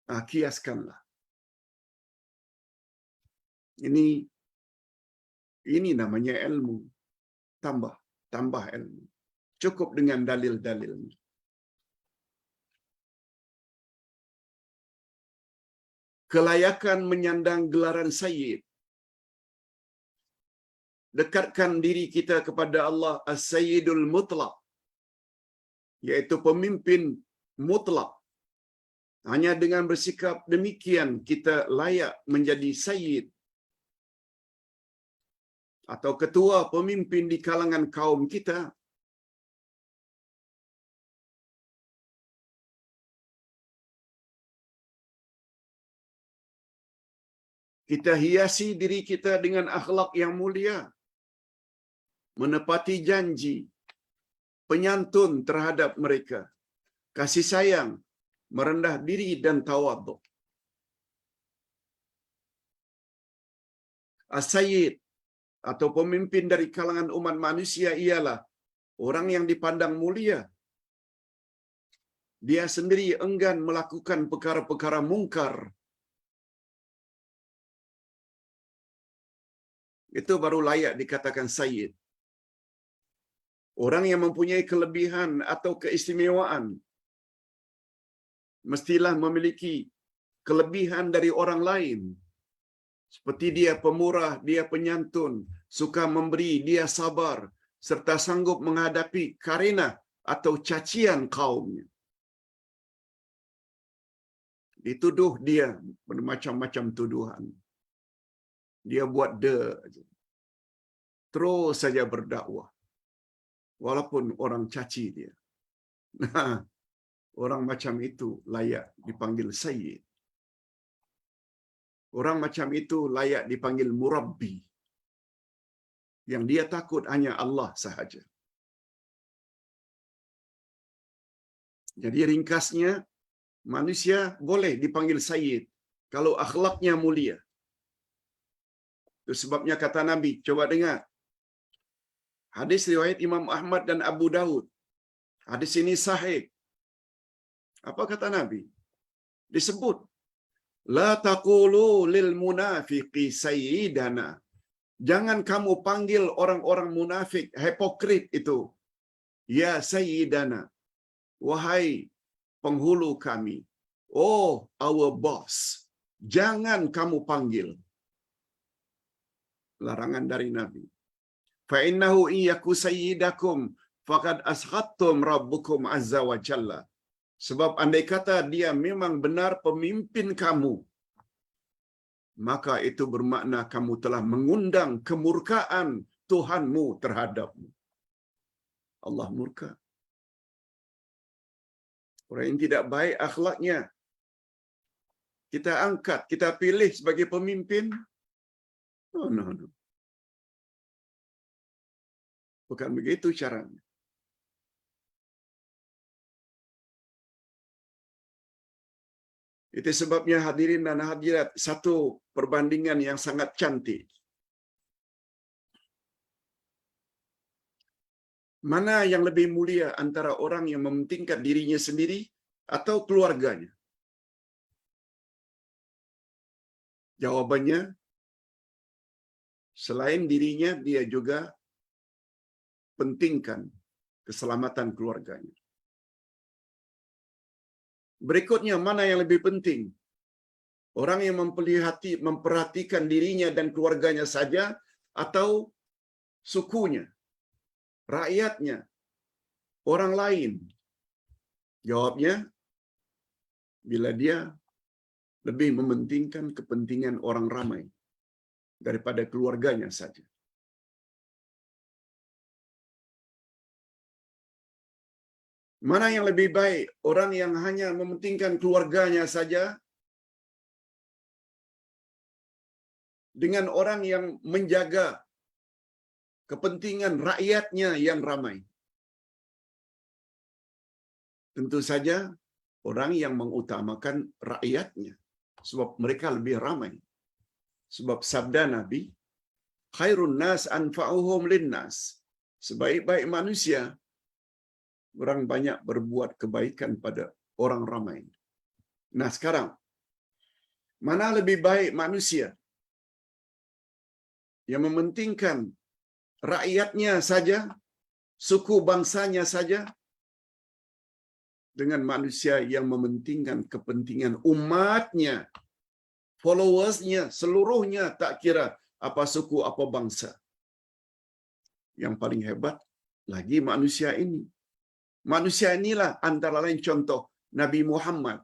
[SPEAKER 1] Kiaskanlah. Ini namanya ilmu. Tambah ilmu. Cukup dengan dalil-dalilnya. Kelayakan menyandang gelaran sayyid. Dekatkan diri kita kepada Allah As-Sayyidul Mutlaq, yaitu pemimpin mutlak. Hanya dengan bersikap demikian kita layak menjadi sayyid atau ketua pemimpin di kalangan kaum kita. Kita hiasi diri kita dengan akhlak yang mulia, menepati janji, penyantun terhadap mereka, kasih sayang, merendah diri dan tawadhu. As-Sayyid atau pemimpin dari kalangan umat manusia ialah orang yang dipandang mulia. Dia sendiri enggan melakukan perkara-perkara mungkar. Itu baru layak dikatakan sayyid. Orang yang mempunyai kelebihan atau keistimewaan mestilah memiliki kelebihan dari orang lain. Seperti dia pemurah, dia penyantun, suka memberi, dia sabar, serta sanggup menghadapi karenah atau cacian kaumnya. Dituduh dia bermacam-macam tuduhan. Dia buat terus saja berdakwah. Walaupun orang caci dia. Nah, orang macam itu layak dipanggil sayyid. Orang macam itu layak dipanggil murabbi. Yang dia takut hanya Allah sahaja. Jadi ringkasnya, manusia boleh dipanggil sayyid kalau akhlaknya mulia. Itu sebabnya kata Nabi, coba dengar. Hadis riwayat Imam Ahmad dan Abu Dawud. Hadis ini sahih. Apa kata Nabi? Disebut, la taqulu lil munafiqi sayyidana. Jangan kamu panggil orang-orang munafik, hipokrit itu, ya sayyidana, wahai penghulu kami. Oh, our boss. Jangan kamu panggil. Larangan dari Nabi. Fa innahu iyyaku sayyidakum faqad ashattum rabbukum azza wa jalla. Sebab andai kata dia memang benar pemimpin kamu, maka itu bermakna kamu telah mengundang kemurkaan Tuhanmu terhadapmu. Allah murka. Orang yang tidak baik akhlaknya, kita angkat, kita pilih sebagai pemimpin. Oh, no. Bukan begitu caranya. Itu sebabnya hadirin dan hadirat, satu perbandingan yang sangat cantik. Mana yang lebih mulia antara orang yang mementingkan dirinya sendiri atau keluarganya? Jawabannya, selain dirinya, dia juga pentingkan keselamatan keluarganya. Berikutnya, mana yang lebih penting? Orang yang memperhatikan dirinya dan keluarganya saja atau sukunya, rakyatnya, orang lain? Jawabnya, bila dia lebih mementingkan kepentingan orang ramai daripada keluarganya saja. Mana yang lebih baik? Orang yang hanya mementingkan keluarganya saja dengan orang yang menjaga kepentingan rakyatnya yang ramai. Tentu saja orang yang mengutamakan rakyatnya sebab mereka lebih ramai. Sebab sabda Nabi, khairun nas anfa'uhum linnas. Sebaik-baik manusia orang banyak berbuat kebaikan pada orang ramai. Nah, sekarang mana lebih baik manusia yang mementingkan rakyatnya saja, suku bangsanya saja, dengan manusia yang mementingkan kepentingan umatnya, followersnya, seluruhnya, tak kira apa suku, apa bangsa. Yang paling hebat lagi manusia ini. Manusia inilah antara lain contoh Nabi Muhammad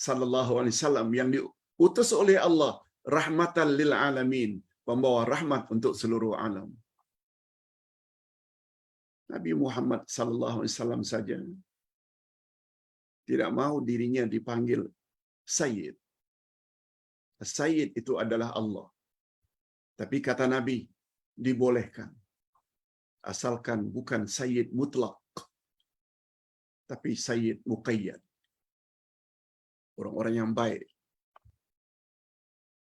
[SPEAKER 1] sallallahu alaihi wasallam yang diutus oleh Allah rahmatan lil alamin, pembawa rahmat untuk seluruh alam. Nabi Muhammad sallallahu alaihi wasallam saja tidak mahu dirinya dipanggil Sayyid. Sayyid itu adalah Allah. Tapi kata Nabi, dibolehkan. Asalkan bukan Sayyid mutlak, tapi Sayyid muqayyad. Orang-orang yang baik.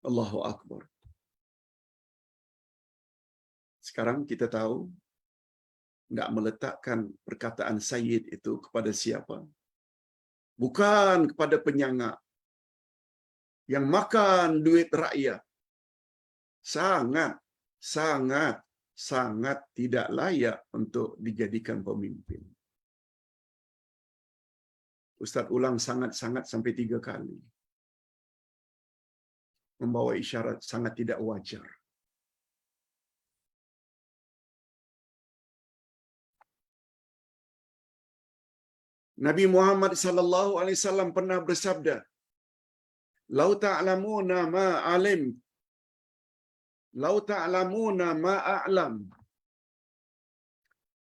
[SPEAKER 1] Allahu Akbar. Sekarang kita tahu, tidak meletakkan perkataan Sayyid itu kepada siapa. Bukan kepada penyangga yang makan duit rakyat. Sangat tidak layak untuk dijadikan pemimpin. Ustaz ulang sangat sampai 3 kali. Membawa isyarat sangat tidak wajar. Nabi Muhammad sallallahu alaihi wasallam pernah bersabda, "Lau ta'lamuna ma alim, lau ta'lamuna ma a'lam,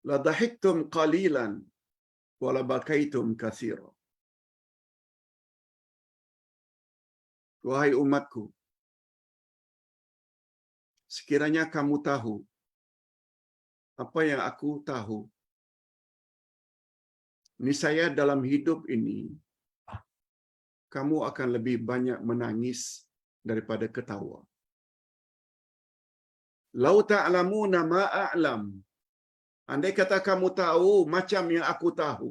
[SPEAKER 1] la dhahiktum qalilan wa la bakaitum katsira." Wahai umatku, sekiranya kamu tahu apa yang aku tahu, niscaya dalam hidup ini kamu akan lebih banyak menangis daripada ketawa. Lau ta'lamuna ma a'lam. Andai kata kamu tahu macam yang aku tahu.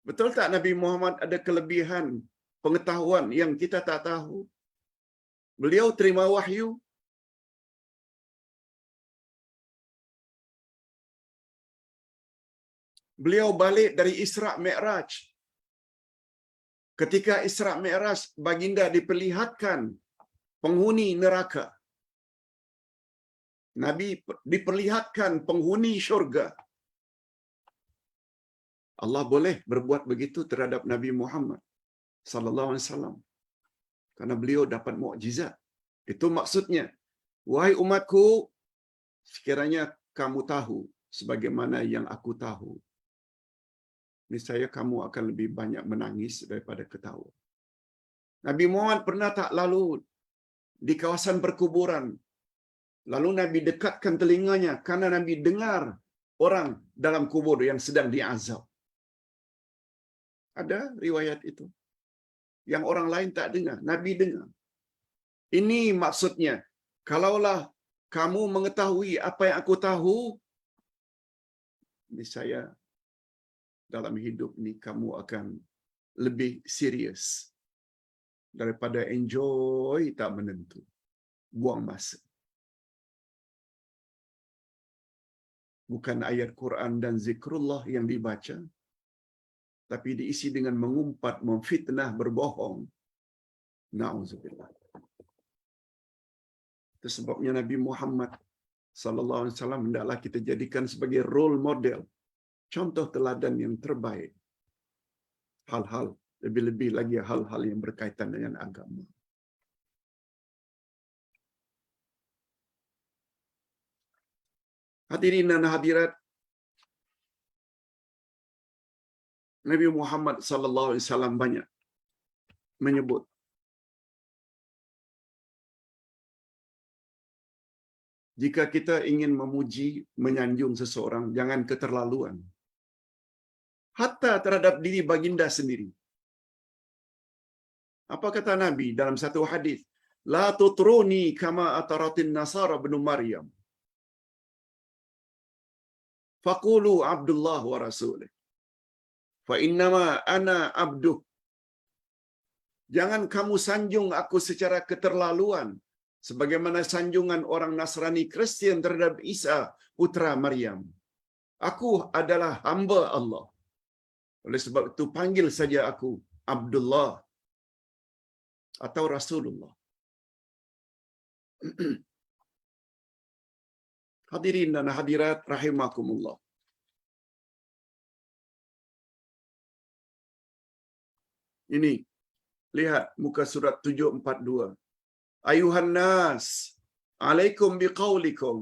[SPEAKER 1] Betul tak Nabi Muhammad ada kelebihan pengetahuan yang kita tak tahu? Beliau terima wahyu. Beliau balik dari Isra' Mi'raj. Ketika Isra' Mi'raj, baginda diperlihatkan penghuni neraka. Nabi diperlihatkan penghuni syurga. Allah boleh berbuat begitu terhadap Nabi Muhammad sallallahu alaihi wasallam karena beliau dapat mukjizat. Itu maksudnya, wahai umatku, sekiranya kamu tahu sebagaimana yang aku tahu, niscaya kamu akan lebih banyak menangis daripada ketawa. Nabi Muhammad pernah tak lalu di kawasan perkuburan, lalu Nabi dekatkan telinganya karena Nabi dengar orang dalam kubur yang sedang diazab. Ada riwayat itu. Yang orang lain tak dengar, Nabi dengar. Ini maksudnya, kalaulah kamu mengetahui apa yang aku tahu, niscaya dalam hidup ini kamu akan lebih serius daripada enjoy tak menentu. Buang masa. Bukan ayat Quran dan zikrullah yang dibaca, tapi diisi dengan mengumpat, memfitnah, berbohong. Na'udzubillah. Itu sebabnya Nabi Muhammad sallallahu alaihi wasallam hendaklah kita jadikan sebagai role model, contoh teladan yang terbaik. Hal-hal, lebih-lebih lagi hal-hal yang berkaitan dengan agama. Hadirin dan hadirat, Nabi Muhammad sallallahu alaihi wasallam banyak menyebut, jika kita ingin memuji, menyanjung seseorang, jangan keterlaluan. Hatta terhadap diri baginda sendiri. Apa kata Nabi dalam satu hadis? La tutruni kama ataratin nasara ibn Maryam. Faqulu Abdullah wa rasulih. Fa innama ana abduh. Jangan kamu sanjung aku secara keterlaluan, sebagaimana sanjungan orang Nasrani Kristian terhadap Isa putra Maryam. Aku adalah hamba Allah. Oleh sebab itu panggil saja aku Abdullah atau Rasulullah. Hadirin dan hadirat rahimakumullah. Ini lihat muka surat 742. Ayuhan nas, alaikum biqaulikum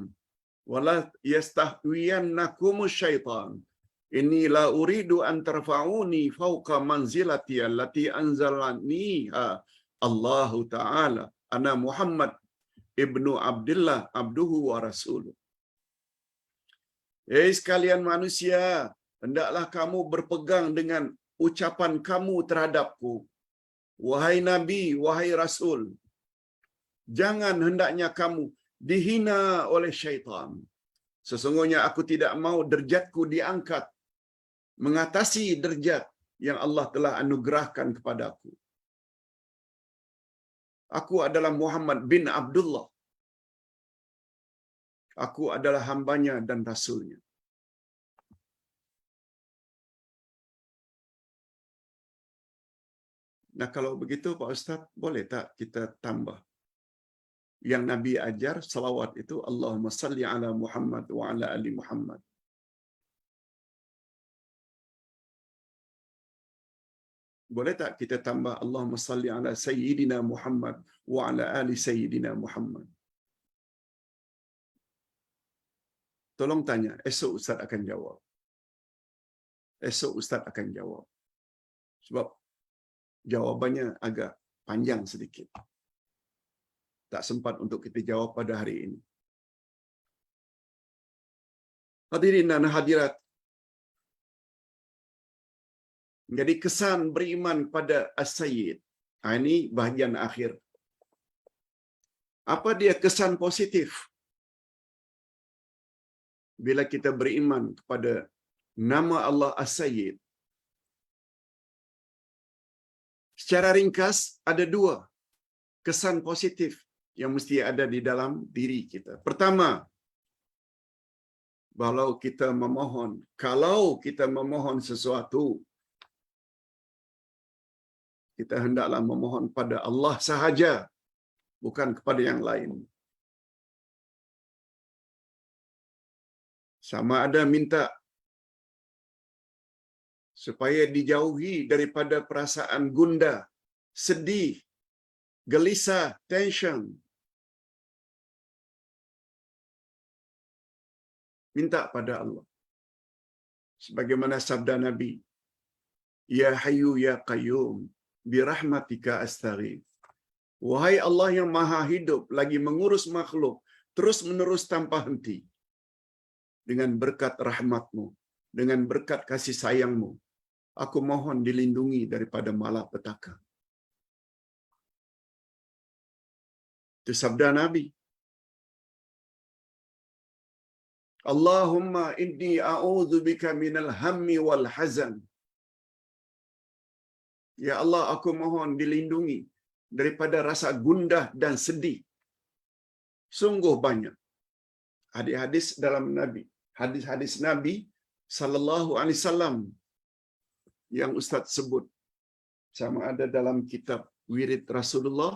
[SPEAKER 1] wala yastahwiyannakum syaitan. Inni la uridu an tarfa'uni fawqa manzilati allati anzalaniha Allah Ta'ala. Ana Muhammad ibnu Abdullah abduhu wa rasuluh. Sekalian manusia, hendaklah kamu berpegang dengan ucapan kamu terhadapku. Wahai Nabi, wahai Rasul, jangan hendaknya kamu dihina oleh syaitan. Sesungguhnya aku tidak mau derjatku diangkat mengatasi derjat yang Allah telah anugerahkan kepadaku. Aku adalah Muhammad bin Abdullah. Aku adalah hambanya dan rasulnya. Nah, kalau begitu Pak Ustaz, boleh tak kita tambah yang Nabi ajar salawat itu, Allahumma salli ala Muhammad wa ala ali Muhammad. Boleh tak kita tambah Allahumma salli ala Sayyidina Muhammad wa ala ali Sayyidina Muhammad? Tolong tanya, esok Ustaz akan jawab. Esok Ustaz akan jawab. Sebab jawabannya agak panjang sedikit. Tak sempat untuk kita jawab pada hari ini. Hadirin dan hadirat, jadi kesan beriman pada As-Sayyid. Ini bahagian akhir. Apa dia kesan positif bila kita beriman kepada nama Allah As-Sayyid? Secara ringkas, ada dua kesan positif yang mesti ada di dalam diri kita. Pertama, kalau kita memohon sesuatu, kita hendaklah memohon pada Allah sahaja, bukan kepada yang lain. Sama ada minta supaya dijauhi daripada perasaan gundah, sedih, gelisah, tension. Minta pada Allah. Sebagaimana sabda Nabi, Ya Hayyu Ya Qayyum, birahmatika astaghith. Wahai Allah yang maha hidup, lagi mengurus makhluk, terus menerus tanpa henti. Dengan berkat rahmatmu, dengan berkat kasih sayangmu, aku mohon dilindungi daripada malapetaka. Itu sabda Nabi. Allahumma inni a'udzubika minal hammi wal hazan. Ya Allah, aku mohon dilindungi daripada rasa gundah dan sedih. Sungguh banyak hadis-hadis dalam Nabi, hadis-hadis Nabi sallallahu alaihi wasallam yang Ustaz sebut, sama ada dalam kitab Wirid Rasulullah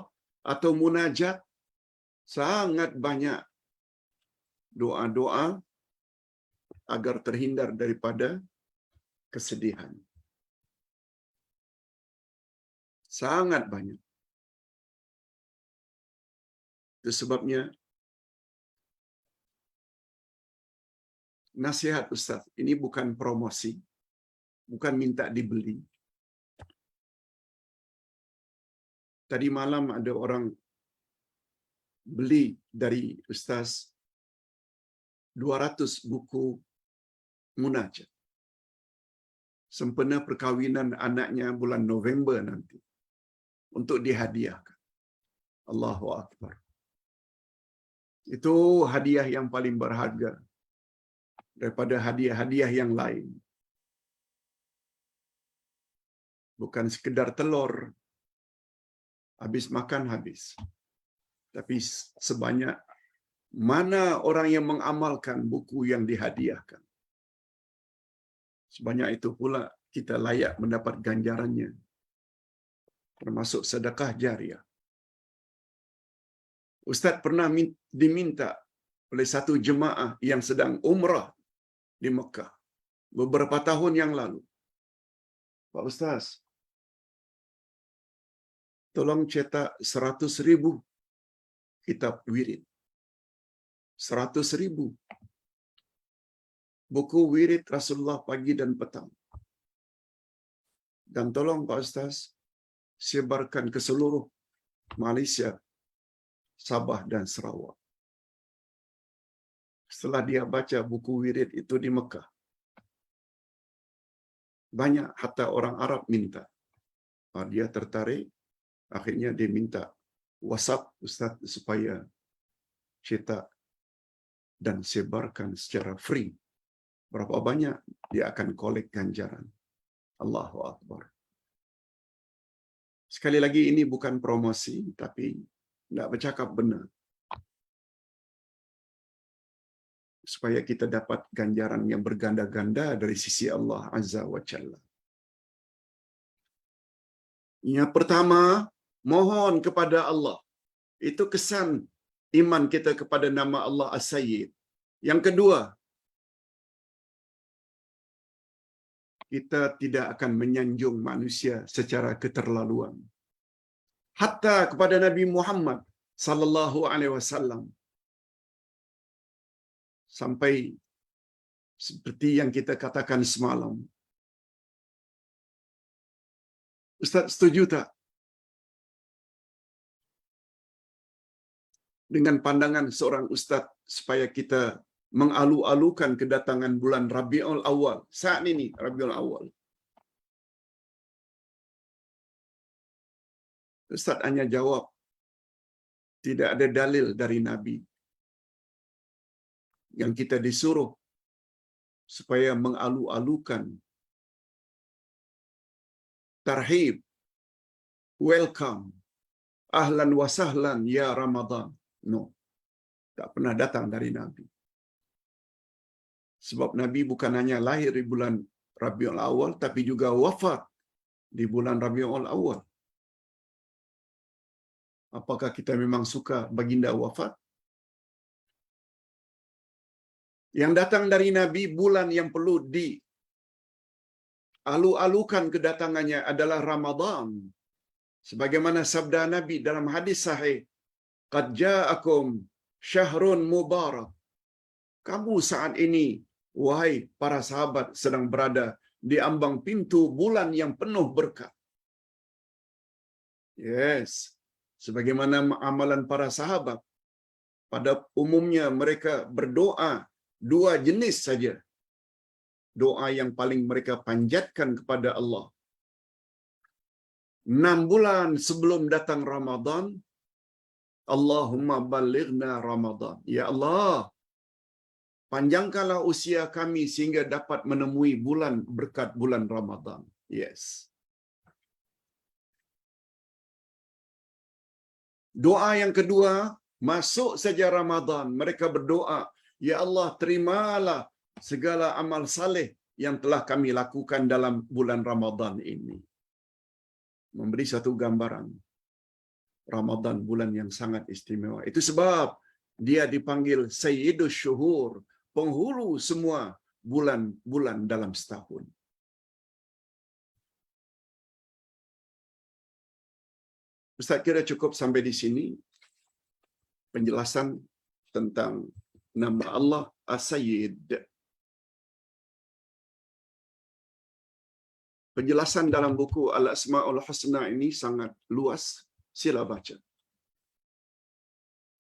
[SPEAKER 1] atau Munajat, sangat banyak doa-doa agar terhindar daripada kesedihan. Sangat banyak. Itu sebabnya nasihat Ustaz, ini bukan promosi, bukan minta dibeli. Tadi malam ada orang beli dari Ustaz 200 buku munajat. Sempena perkahwinan anaknya bulan November nanti. Untuk dihadiahkan. Allahu Akbar. Itu hadiah yang paling berharga daripada hadiah-hadiah yang lain. Bukan sekedar telur, habis makan habis. Tapi sebanyak mana orang yang mengamalkan buku yang dihadiahkan. Sebanyak itu pula kita layak mendapat ganjarannya. Termasuk sedekah jariah. Ustaz pernah diminta oleh satu jemaah yang sedang umrah di Mekah beberapa tahun yang lalu. Pak Ustaz, tolong cetak 100,000 kitab wirid. 100,000 buku wirid Rasulullah pagi dan petang. Dan tolong Pak Ustaz, sebarkan ke seluruh Malaysia, Sabah dan Sarawak. Setelah dia baca buku wirid itu di Mekah, banyak hatta orang Arab minta. Dia tertarik, akhirnya dia minta WhatsApp Ustaz supaya cetak dan sebarkan secara free. Berapa banyak dia akan kolek ganjaran. Allahu Akbar. Sekali lagi ini bukan promosi, tapi tidak bercakap benar. Supaya kita dapat ganjaran yang berganda-ganda dari sisi Allah Azza wa Jalla. Yang pertama, mohon kepada Allah. Itu kesan iman kita kepada nama Allah As-Sayyid. Yang kedua, kita tidak akan menyanjung manusia secara keterlaluan. Hatta kepada Nabi Muhammad sallallahu alaihi wasallam. Sampai seperti yang kita katakan semalam. Ustaz setuju tak dengan pandangan seorang ustaz supaya kita mengalu-alukan kedatangan bulan Rabiul Awal? Saat ini Rabiul Awal. Ustaz hanya jawab, tidak ada dalil dari Nabi yang kita disuruh supaya mengalu-alukan tarhib, welcome, ahlan wa sahlan ya Ramadan. No, tak pernah datang dari Nabi. Sebab Nabi bukan hanya lahir di bulan Rabiul Awal, tapi juga wafat di bulan Rabiul Awal. Apakah kita memang suka baginda wafat? Yang datang dari Nabi bulan yang perlu alu-alukan kedatangannya adalah Ramadan. Sebagaimana sabda Nabi dalam hadis sahih, "Qad ja'akum syahrun mubarak." Kamu saat ini, wahai para sahabat, sedang berada di ambang pintu bulan yang penuh berkat. Yes. Sebagaimana amalan para sahabat, pada umumnya mereka berdoa dua jenis saja. Doa yang paling mereka panjatkan kepada Allah. 6 bulan sebelum datang Ramadan, Allahumma balighna Ramadan. Ya Allah, panjangkanlah usia kami sehingga dapat menemui bulan berkat bulan Ramadan. Yes. Doa yang kedua, masuk saja Ramadan, mereka berdoa, Ya Allah, terimalah segala amal saleh yang telah kami lakukan dalam bulan Ramadan ini. Memberi satu gambaran. Ramadan bulan yang sangat istimewa. Itu sebab dia dipanggil Sayyidus Syuhur, penghulu semua bulan-bulan dalam setahun. Ustaz kira cukup sampai di sini penjelasan tentang nama Allah As-Sayyid. Penjelasan dalam buku Al-Asma'ul Husna ini sangat luas, sila baca.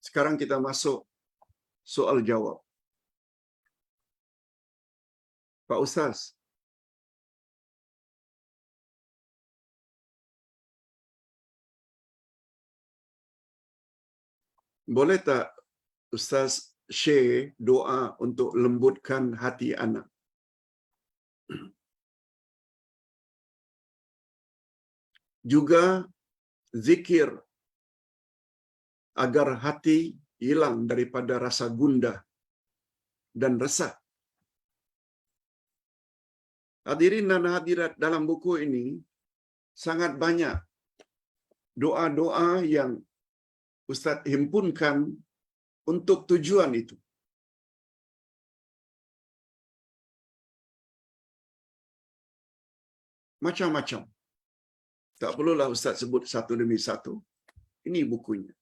[SPEAKER 1] Sekarang kita masuk soal jawab. Pak Ustaz, boleh tak Ustaz share doa untuk lembutkan hati anak? Juga zikir agar hati hilang daripada rasa gundah dan resah. Hadirin dan hadirat, dalam buku ini sangat banyak doa-doa yang Ustaz himpunkan untuk tujuan itu. Macam-macam. Tak perlulah Ustaz sebut satu demi satu. Ini bukunya.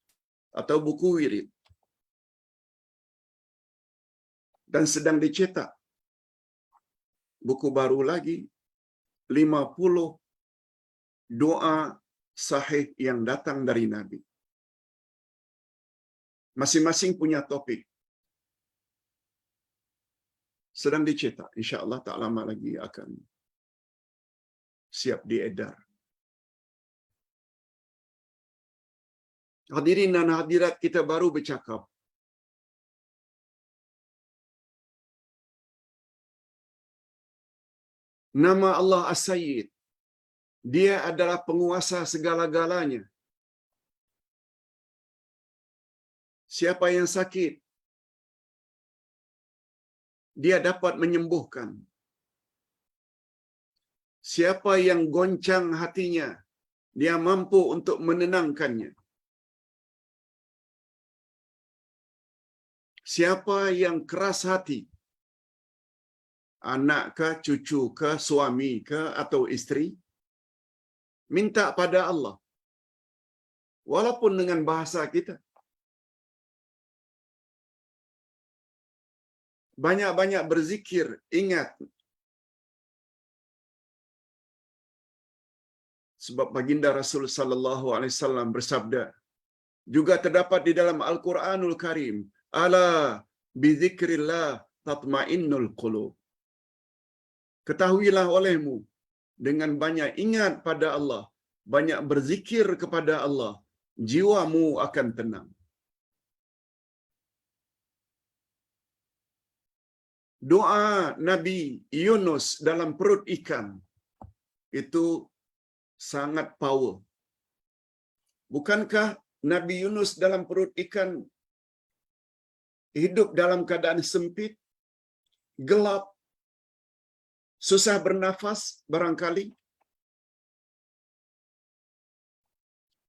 [SPEAKER 1] Atau buku wirid. Dan sedang dicetak. Buku baru lagi. 50 doa sahih yang datang dari Nabi. Masing-masing punya topik. Sedang dicetak. InsyaAllah tak lama lagi akan siap diedar. Hadirin dan hadirat, kita baru bercakap nama Allah As-Sayyid. Dia adalah penguasa segala-galanya. Siapa yang sakit, dia dapat menyembuhkan. Siapa yang goncang hatinya, dia mampu untuk menenangkannya. Siapa yang keras hati, anak ke, cucu ke, suami ke, atau isteri, minta pada Allah. Walaupun dengan bahasa kita. Banyak-banyak berzikir, ingat. Sebab baginda Rasul sallallahu alaihi wasallam bersabda, juga terdapat di dalam Al-Quranul Karim, ala bizikrillah tatmainnul qulub. Ketahuilah olehmu, dengan banyak ingat pada Allah, banyak berzikir kepada Allah, jiwamu akan tenang. Doa Nabi Yunus dalam perut ikan itu sangat power. Bukankah Nabi Yunus dalam perut ikan hidup dalam keadaan sempit, gelap, susah bernafas barangkali?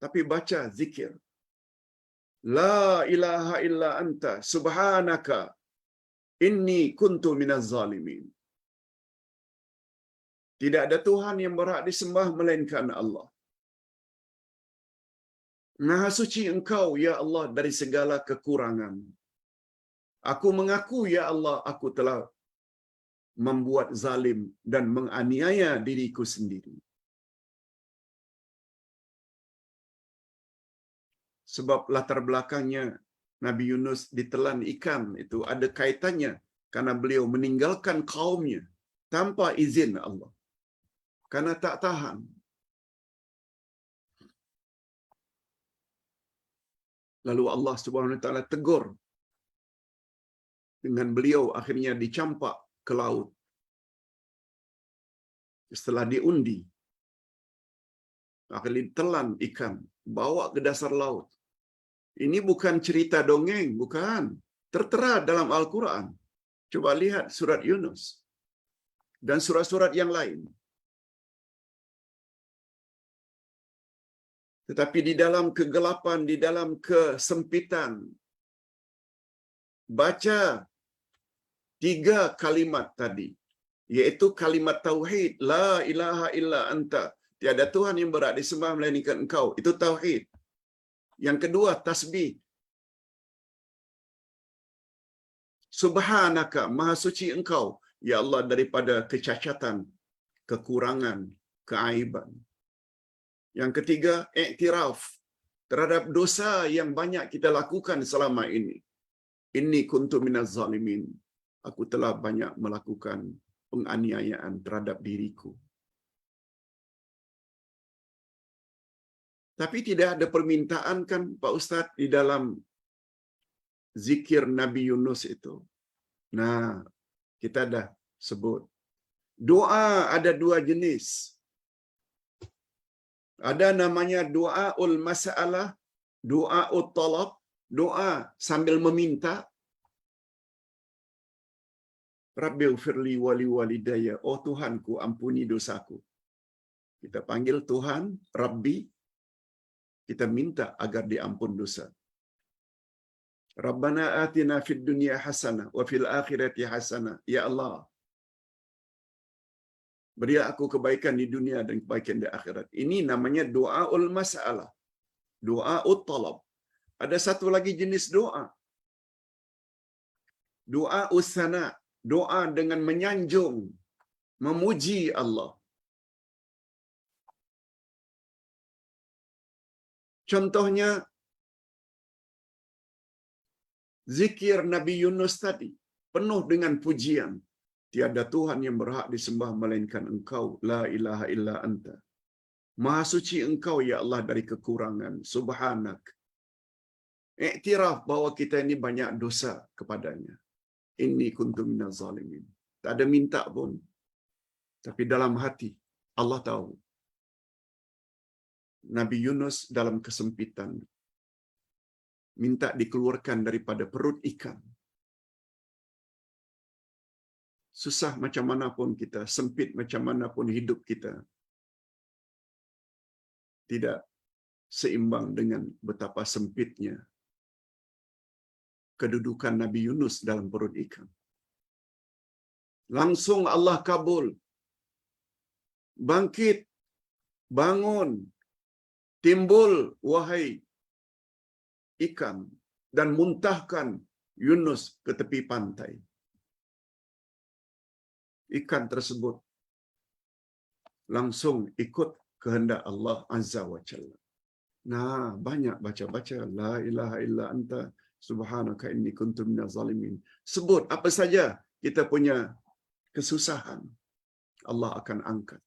[SPEAKER 1] Tapi baca zikir. La ilaha illa anta subhanaka inni kuntu minaz zalimin. Tidak ada Tuhan yang berhak disembah melainkan Allah. Maha suci Engkau, ya Allah, dari segala kekurangan. Aku mengaku, ya Allah, aku telah membuat zalim dan menganiaya diriku sendiri. Sebab latar belakangnya Nabi Yunus ditelan ikan itu ada kaitannya karena beliau meninggalkan kaumnya tanpa izin Allah. Karena tak tahan. Lalu Allah Subhanahu Wa Taala tegur dengan beliau akhirnya dicampak ke laut. Setelah diundi, akhirnya ditelan ikan, bawa ke dasar laut. Ini bukan cerita dongeng, bukan. Tertera dalam Al-Quran. Coba lihat surat Yunus dan surat-surat yang lain. Tetapi di dalam kegelapan, di dalam kesempitan, baca 3 kalimat tadi, yaitu kalimat tauhid, la ilaha illa anta, tiada Tuhan yang berhak disembah melainkan Engkau. Itu tauhid. Yang kedua, tasbih. Subhanaka, maha suci Engkau, ya Allah, daripada kecacatan, kekurangan, keaiban. Yang ketiga, iktiraf terhadap dosa yang banyak kita lakukan selama ini. Inni kuntu minaz zalimin. Aku telah banyak melakukan penganiayaan terhadap diriku. Tapi tidak ada permintaan kan Pak Ustaz di dalam zikir Nabi Yunus itu. Nah, kita dah sebut. Doa ada dua jenis. Ada namanya doaul masalah, doaul talab, doa sambil meminta. Rabbighfirli wali walidayya. Oh Tuhanku, ampuni dosaku. Kita panggil Tuhan, Rabbi. Kita minta agar diampun dosa. Rabbana atina fid dunya hasanah wa fil akhirati hasanah. Ya Allah, berilah aku kebaikan di dunia dan kebaikan di akhirat. Ini namanya doaul masalah. Doaul talab. Ada satu lagi jenis doa. Doa usana. Doa dengan menyanjung, memuji Allah. Contohnya, zikir Nabi Yunus tadi, penuh dengan pujian. Tiada Tuhan yang berhak disembah melainkan Engkau. La ilaha illa anta. Maha suci Engkau, ya Allah, dari kekurangan. Subhanak. Iktiraf bahwa kita ini banyak dosa kepadanya. Inni kuntu minaz zalimin. Tak ada minta pun. Tapi dalam hati, Allah tahu. Nabi Yunus dalam kesempitan. Minta dikeluarkan daripada perut ikan. Susah macam mana pun kita, sempit macam mana pun hidup kita, tidak seimbang dengan betapa sempitnya kedudukan Nabi Yunus dalam perut ikan. Langsung Allah kabul. Bangkit, bangun, timbul wahai ikan, dan muntahkan Yunus ke tepi pantai. Ikan tersebut langsung ikut kehendak Allah Azza wa Jalla. Nah, banyak baca-baca la ilaha illa anta subhanaka inni kuntu minaz zalimin. Sebut apa saja kita punya kesusahan, Allah akan angkat.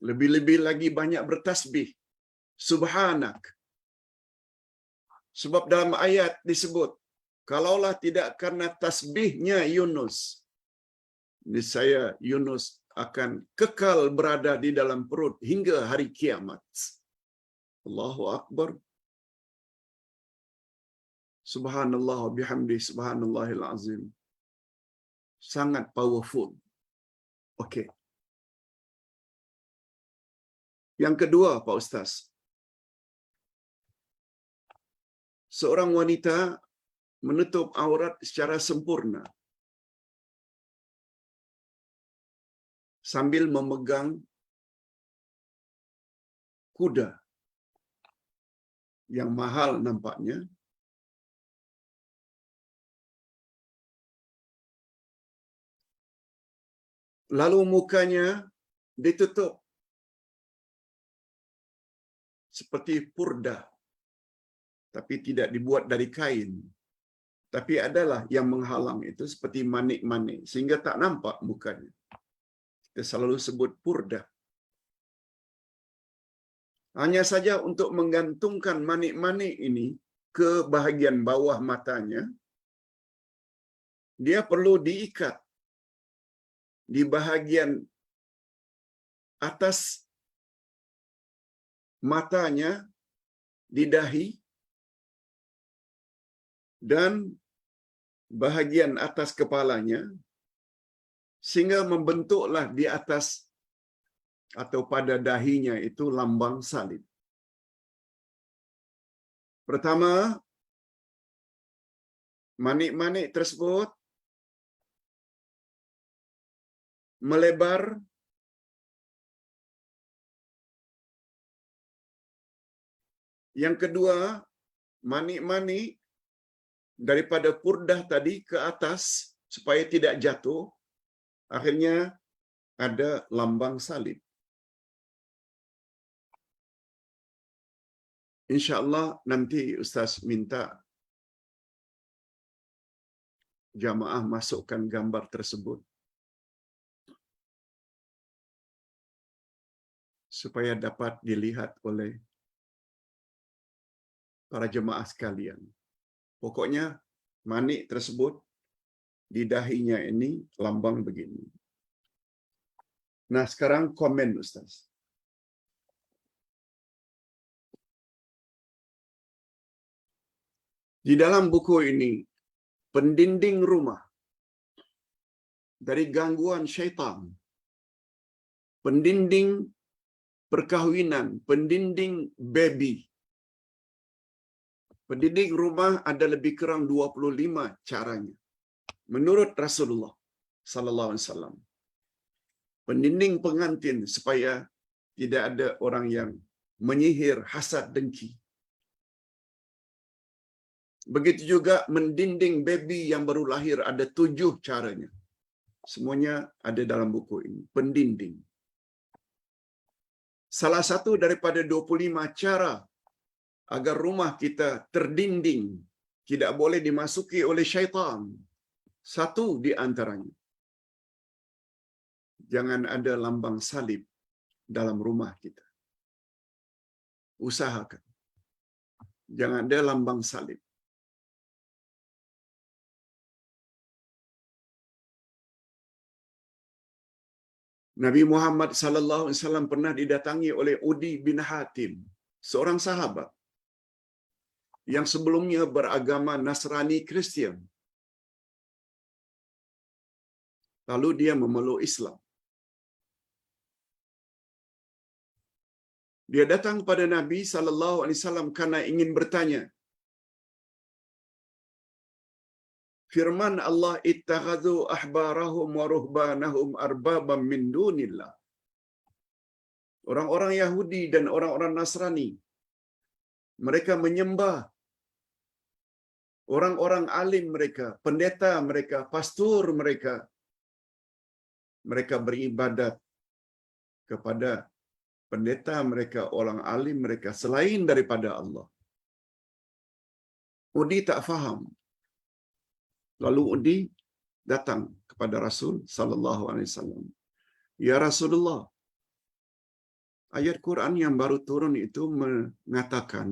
[SPEAKER 1] Lebih-lebih lagi banyak bertasbih. Subhanak. Sebab dalam ayat disebut, kalaulah tidak karena tasbihnya Yunus, niscaya Yunus akan kekal berada di dalam perut hingga hari kiamat. Allahu Akbar. Subhanallah bihamdi subhanallahil azim. Sangat powerful. Okey. Yang kedua, Pak Ustaz. Seorang wanita menutup aurat secara sempurna sambil memegang kuda yang mahal nampaknya. Lalu mukanya ditutup seperti purda, tapi tidak dibuat dari kain. Tapi adalah yang menghalang itu seperti manik-manik, sehingga tak nampak mukanya. Kita selalu sebut purda. Hanya saja untuk menggantungkan manik-manik ini ke bahagian bawah matanya, dia perlu diikat di bahagian atas matanya, di dahi, dan bahagian atas kepalanya, sehingga membentuklah di atas atau pada dahinya itu lambang salib. Pertama, manik-manik tersebut melebar yang kedua, manik-manik daripada purdah tadi ke atas supaya tidak jatuh. Akhirnya ada lambang salib. InsyaAllah nanti Ustaz minta jamaah masukkan gambar tersebut supaya dapat dilihat oleh para jemaah sekalian. Pokoknya manik tersebut di dahinya ini lambang begini. Nah, sekarang komen Ustaz. Di dalam buku ini, pendinding rumah dari gangguan syaitan, pendinding perkahwinan, pendinding baby. Pendinding rumah ada lebih kurang 25 caranya. Menurut Rasulullah sallallahu alaihi wasallam. Pendinding pengantin supaya tidak ada orang yang menyihir, hasad, dengki. Begitu juga mendinding baby yang baru lahir ada 7 caranya. Semuanya ada dalam buku ini. Pendinding. Salah satu daripada 25 cara agar rumah kita terdinding, tidak boleh dimasuki oleh syaitan. Satu di antaranya, jangan ada lambang salib dalam rumah kita. Usahakan. Jangan ada lambang salib. Nabi Muhammad sallallahu alaihi wasallam pernah didatangi oleh Udi bin Hatim, seorang sahabat yang sebelumnya beragama Nasrani Kristian. Lalu dia memeluk Islam. Dia datang kepada Nabi sallallahu alaihi wasallam karena ingin bertanya. Firman Allah, ittakhadhu ahbarahum wa ruhbanahum arbabam min dunillah. Orang-orang Yahudi dan orang-orang Nasrani, mereka menyembah orang-orang alim mereka, pendeta mereka, pastor mereka. Mereka beribadat kepada pendeta mereka, orang alim mereka selain daripada Allah. Udi tak faham. Lalu Udi datang kepada Rasul sallallahu alaihi wasallam. Ya Rasulullah, ayat Quran yang baru turun itu mengatakan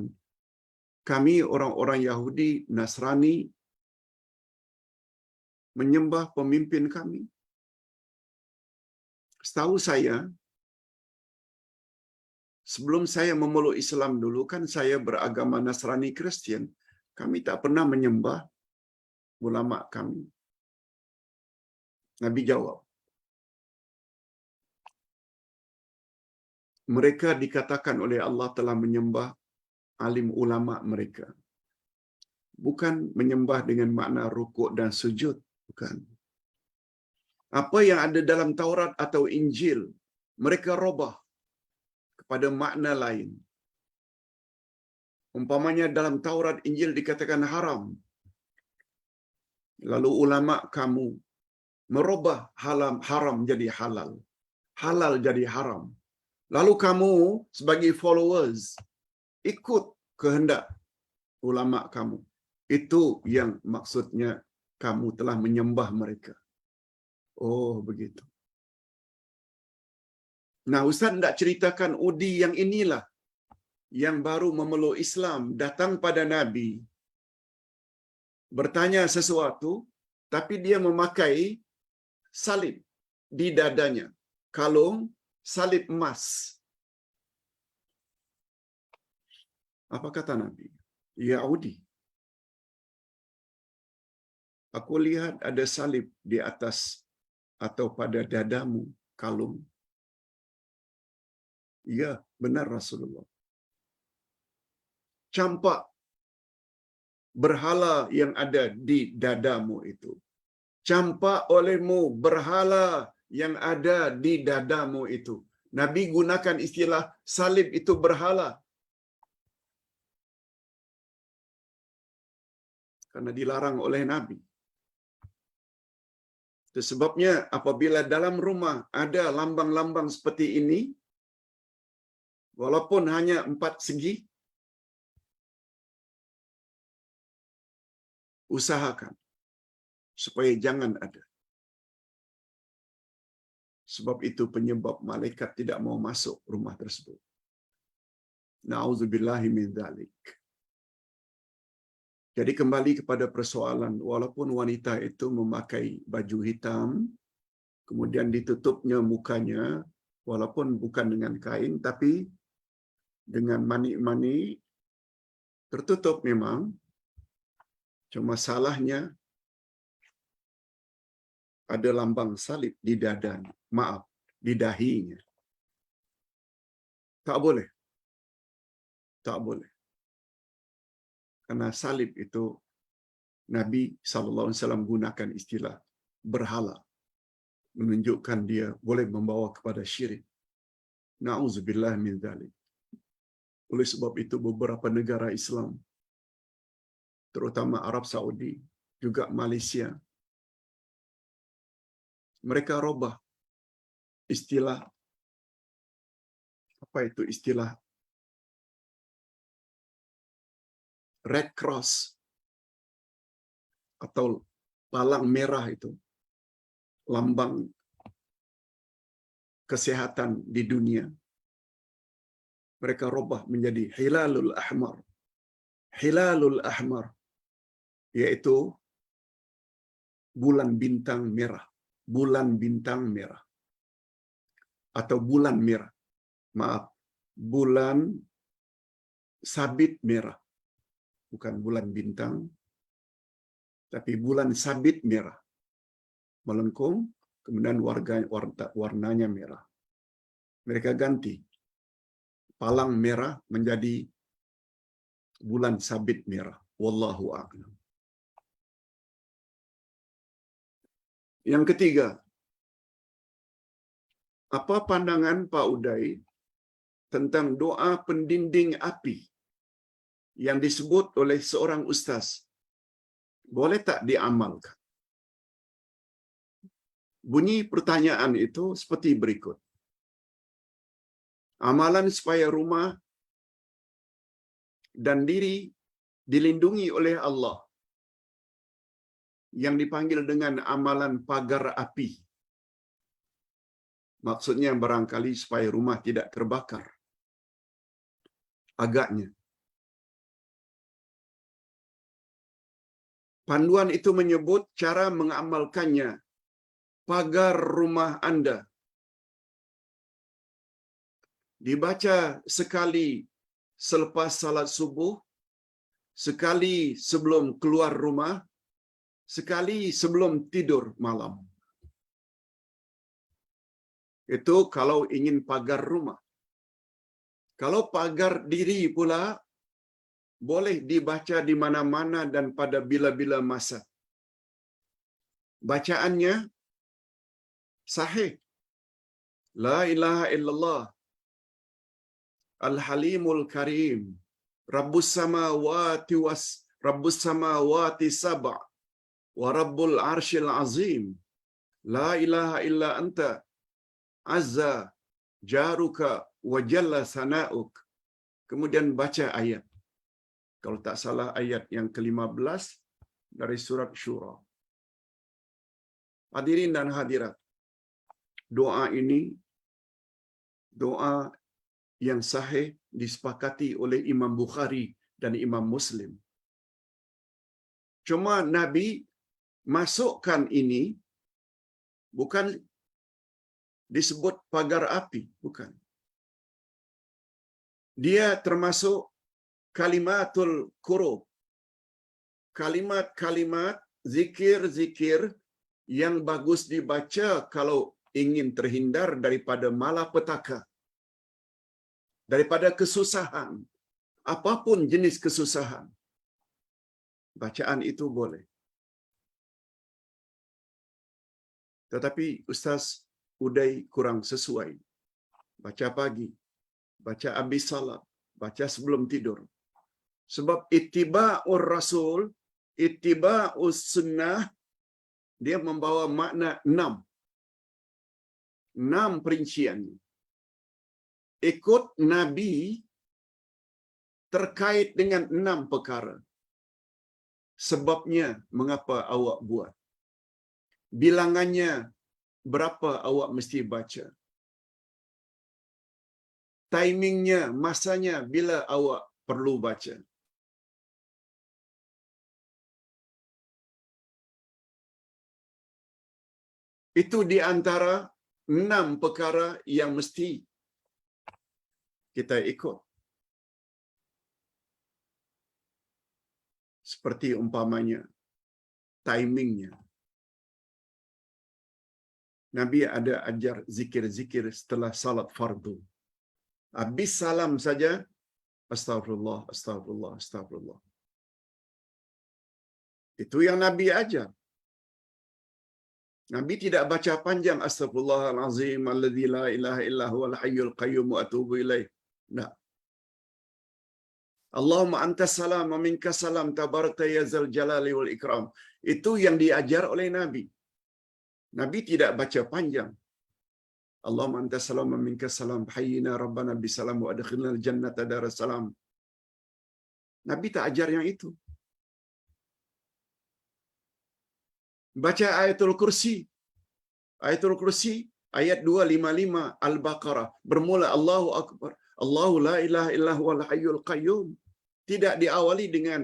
[SPEAKER 1] kami orang-orang Yahudi, Nasrani menyembah pemimpin kami. Setahu saya, sebelum saya memeluk Islam dulu kan saya beragama Nasrani Kristian, kami tak pernah menyembah ulama kami. Nabi jawab, mereka dikatakan oleh Allah telah menyembah alim ulama mereka. Bukan menyembah dengan makna rukuk dan sujud, bukan. Apa yang ada dalam Taurat atau Injil, mereka robah kepada makna lain. Umpamanya dalam Taurat, Injil dikatakan haram. Lalu ulama kamu merubah haram jadi halal. Halal jadi haram. Lalu kamu sebagai followers ikut kehendak ulama kamu. Itu yang maksudnya kamu telah menyembah mereka. Oh, begitu. Nah, Ustaz tidak ceritakan Udi yang inilah yang baru memeluk Islam, datang pada Nabi, bertanya sesuatu, tapi dia memakai salib di dadanya, kalung salib emas. Apa kata Nabi? Ya Udi, aku lihat ada salib di atas atau pada dadamu kalung. Ya, benar Rasulullah. Campak berhala yang ada di dadamu itu. Campak olehmu berhala yang ada di dadamu itu. Nabi gunakan istilah salib itu berhala. Karena dilarang oleh Nabi. Itu sebabnya apabila dalam rumah ada lambang-lambang seperti ini, walaupun hanya 4 segi, usahakan supaya jangan ada. Sebab itu penyebab malaikat tidak mau masuk rumah tersebut. Na'udzubillahi min dzalik. Jadi kembali kepada persoalan, walaupun wanita itu memakai baju hitam, kemudian ditutupnya mukanya, walaupun bukan dengan kain, tapi dengan mani-mani, tertutup memang, cuma salahnya ada lambang salib di dadanya, maaf, di dahinya. Tak boleh. Tak boleh. Karena salib itu Nabi SAW gunakan istilah berhala, menunjukkan dia boleh membawa kepada syirik. Na'udzubillah min dzalik. Oleh sebab itu beberapa negara Islam, terutama Arab Saudi, juga Malaysia, mereka robah istilah, apa itu istilah Red Cross atau palang merah itu, lambang kesehatan di dunia. Mereka robah menjadi Hilalul Ahmar. Hilalul Ahmar, yaitu bulan bintang merah. Bulan bintang merah. Atau bulan merah. Maaf, bulan sabit merah. Bukan bulan bintang, tapi bulan sabit merah. Melengkung, kemudian warnanya merah. Mereka ganti palang merah menjadi bulan sabit merah. Wallahu a'lam. Yang ketiga, apa pandangan Pak Uday tentang doa pendinding api yang disebut oleh seorang ustaz? Boleh tak diamalkan? Bunyi pertanyaan itu seperti berikut. Amalan supaya rumah dan diri dilindungi oleh Allah yang dipanggil dengan amalan pagar api. Maksudnya barangkali supaya rumah tidak terbakar. Agaknya. Panduan itu menyebut cara mengamalkannya. Pagar rumah Anda dibaca sekali selepas salat subuh, sekali sebelum keluar rumah, sekali sebelum tidur malam. Itu kalau ingin pagar rumah. Kalau pagar diri pula, boleh dibaca di mana-mana dan pada bila-bila masa. Bacaannya sahih. La ilaha illallah. Al-Halimul Karim. Rabbus samawati sab'a. Wa Rabbul Arshil Azim. La ilaha illa anta. Azza jaruka wa jalla sana'uk. Kemudian baca ayat. Kalau tak salah ayat yang ke-15 dari surat Syura. Hadirin dan hadirat, doa ini doa yang sahih disepakati oleh Imam Bukhari dan Imam Muslim. Cuma Nabi masukkan ini bukan disebut pagar api, bukan. Dia termasuk kalimatul qurub. Kalimat-kalimat zikir-zikir yang bagus dibaca kalau ingin terhindar daripada malapetaka, daripada kesusahan, apapun jenis kesusahan. Bacaan itu boleh. Tetapi Ustaz Uday kurang sesuai. Baca pagi, baca habis salat, baca sebelum tidur. Sebab ittiba'ur rasul, ittiba'us sunnah dia membawa makna 6. 6 perinciannya. Ikut Nabi terkait dengan 6 perkara. Sebabnya mengapa awak buat. Bilangannya berapa awak mesti baca. Timingnya, masanya bila awak perlu baca. Itu di antara 6 perkara yang mesti kita ikut. Seperti umpamanya, timingnya. Nabi ada ajar zikir-zikir setelah salat fardu. Habis salam saja, astagfirullah, astagfirullah, astagfirullah. Itu yang Nabi ajar. Nabi tidak baca panjang astagfirullahalazim alladzi la ilaha illa huwal hayyul qayyum wa atubu ilaih. Nah. Allahumma antas salam wa minkas salam tabarakta ya zal jalali wal ikram. Itu yang diajar oleh Nabi. Nabi tidak baca panjang. Allahumma antas salam wa minkas salam hayyina rabbana bisalam wa adkhilnal jannata darassalam. Nabi tak ajar yang itu. Baca ayatul kursi. Ayatul kursi ayat 255 Al-Baqarah bermula Allahu akbar. Allahu la ilaha illa huwal hayyul qayyum. Tidak diawali dengan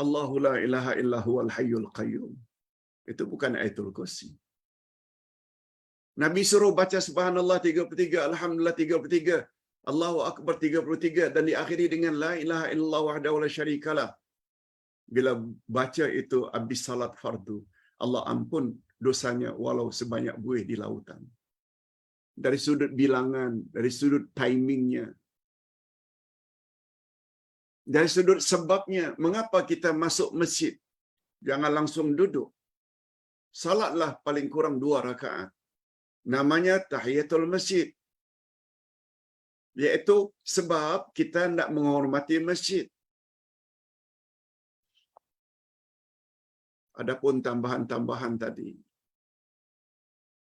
[SPEAKER 1] Allahu la ilaha illa huwal hayyul qayyum. Itu bukan ayatul kursi. Nabi suruh baca subhanallah 33, alhamdulillah 33, Allahu akbar 33 dan diakhiri dengan la ilaha illallah wahdahu la syarikalah. Bila baca itu habis salat fardu, Allah ampun dosanya walau sebanyak buih di lautan. Dari sudut bilangan, dari sudut timingnya, dari sudut sebabnya, mengapa kita masuk masjid? Jangan langsung duduk. Salatlah paling kurang 2 rakaat. Namanya tahiyatul masjid. Iaitu sebab kita nak menghormati masjid. Adapun tambahan-tambahan tadi.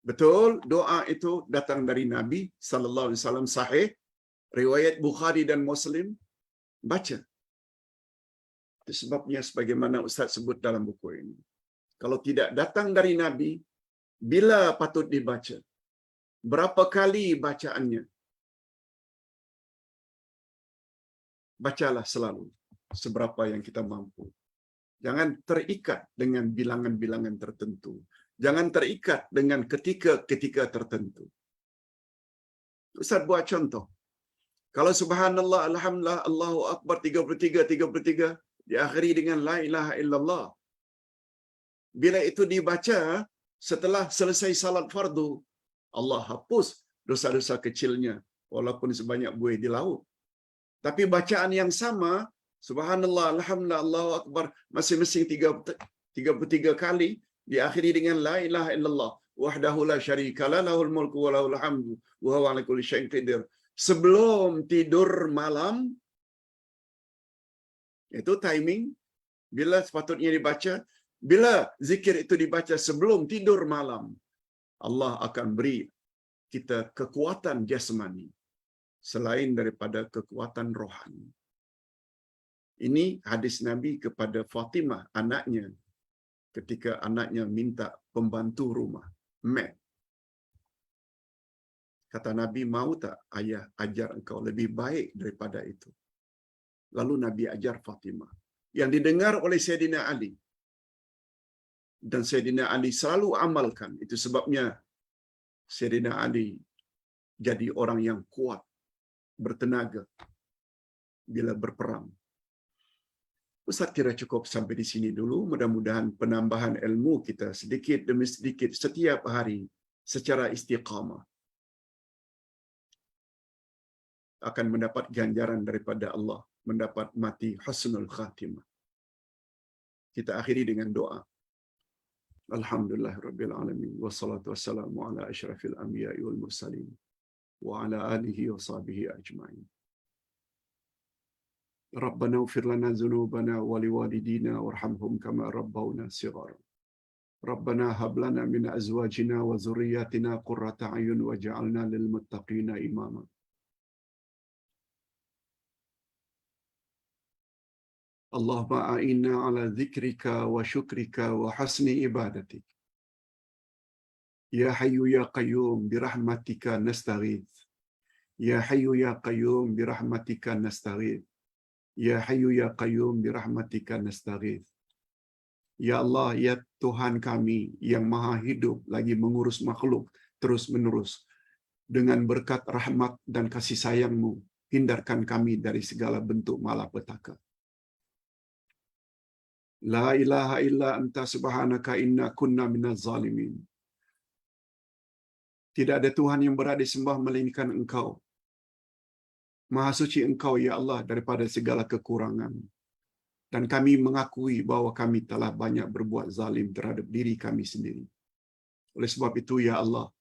[SPEAKER 1] Betul, doa itu datang dari Nabi sallallahu alaihi wasallam sahih, riwayat Bukhari dan Muslim. Baca. Itu sebabnya sebagaimana Ustaz sebut dalam buku ini. Kalau tidak datang dari Nabi, bila patut dibaca? Berapa kali bacaannya? Bacalah selalu seberapa yang kita mampu. Jangan terikat dengan bilangan-bilangan tertentu. Jangan terikat dengan ketika-ketika tertentu. Ustaz buat contoh. Kalau subhanallah, alhamdulillah, Allahu akbar 33, diakhiri dengan la ilaha illallah. Bila itu dibaca setelah selesai salat fardu, Allah hapus dosa-dosa kecilnya walaupun sebanyak buih di laut. Tapi bacaan yang sama, subhanallah, alhamdulillah, Allahu akbar, masing-masing 33 kali, diakhiri dengan la ilaha illallah wahdahu la syarika la lahul mulku wa lahul hamdu wa huwa ala kulli syai'in qadir. Sebelum tidur malam, itu timing bila sepatutnya dibaca. Bila zikir itu dibaca sebelum tidur malam, Allah akan beri kita kekuatan jasmani selain daripada kekuatan rohani. Ini hadis Nabi kepada Fatimah, anaknya, ketika anaknya minta pembantu rumah, maid. Kata Nabi, mau tak ayah ajar engkau lebih baik daripada itu? Lalu Nabi ajar Fatimah. Yang didengar oleh Sayyidina Ali. Dan Sayyidina Ali selalu amalkan. Itu sebabnya Sayyidina Ali jadi orang yang kuat, bertenaga bila berperang. Ustaz kira cukup sampai di sini dulu. Mudah-mudahan penambahan ilmu kita sedikit demi sedikit setiap hari secara istiqamah akan mendapat ganjaran daripada Allah, mendapat mati husnul khatimah. Kita akhiri dengan doa. Alhamdulillahirabbil alamin wassalatu wassalamu ala asyrafil anbiya'i wal mursalin wa ala alihi wa sahbihi ajma'in. Rabbana ighfir lana dhunubana wa liwalidina warhamhum kama rabbawna shighara. Rabbana hab lana min azwajina wa dhurriyyatina qurrata a'yun waj'alna lil muttaqina imama. Allahumma a'inna ala dzikrika wa syukrika wa husni ibadatik. Ya Hayyu ya Qayyum bi rahmatika nastaghits. Ya Hayyu ya Qayyum bi rahmatika nastaghits. Ya Hayyu ya Qayyum bi rahmatika nastaghits. Ya Allah, ya Tuhan kami yang Maha Hidup lagi mengurus makhluk terus menerus. Dengan berkat rahmat dan kasih sayang-Mu, hindarkan kami dari segala bentuk malapetaka. La ilaha illa anta subhanaka inna kunna minaz zalimin. Tidak ada Tuhan yang berhak disembah melainkan Engkau. Maha suci Engkau, ya Allah, daripada segala kekurangan. Dan kami mengakui bahawa kami telah banyak berbuat zalim terhadap diri kami sendiri. Oleh sebab itu, ya Allah,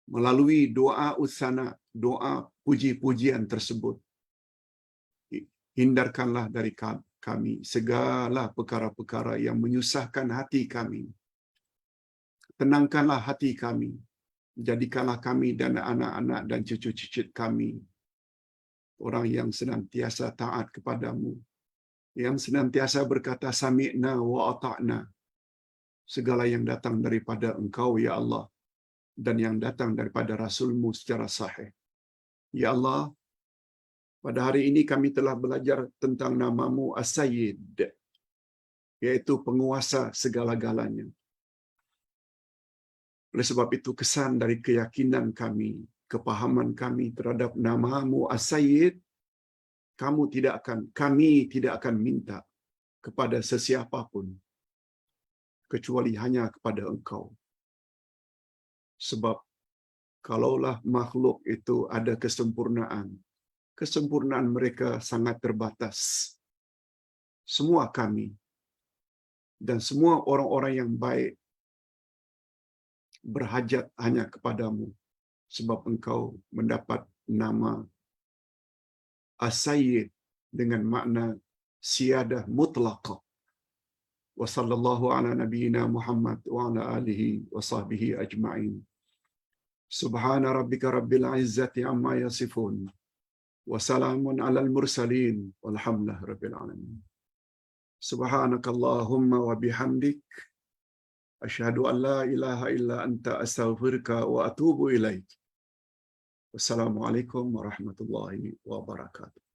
[SPEAKER 1] melalui doa usana, doa puji-pujian tersebut, hindarkanlah dari kami segala perkara-perkara yang menyusahkan hati kami. Tenangkanlah hati kami. Jadikanlah kami dan anak-anak dan cucu-cucu kami orang yang senantiasa taat kepadamu, yang senantiasa berkata sami'na wa ata'na. Segala yang datang daripada Engkau, ya Allah, dan yang datang daripada Rasul-Mu secara sahih. Ya Allah, pada hari ini kami telah belajar tentang nama-Mu As-Sayyid, yaitu penguasa segala-galanya. Oleh sebab itu, kesan dari keyakinan kami, kepahaman kami terhadap nama-Mu As-Sayyid, kami tidak akan minta kepada sesiapa pun, kecuali hanya kepada Engkau. Sebab, kalaulah makhluk itu ada kesempurnaan mereka sangat terbatas. Semua kami dan semua orang-orang yang baik berhajat hanya kepadamu, sebab Engkau mendapat nama As-Sayyid dengan makna siyadah mutlaqah. Wa sallallahu ala nabiyyina Muhammad wa ala alihi wa sahbihi ajma'in. Subhana rabbika rabbil izzati amma yasifun. Wa salamun alal mursalin. Walhamdulillah rabbil alamin. Subhanakallahumma wa bihamdik. Asyhadu an la ilaha illa anta astaghfiruka wa atubu ilaik. Wassalamualaikum warahmatullahi wabarakatuh.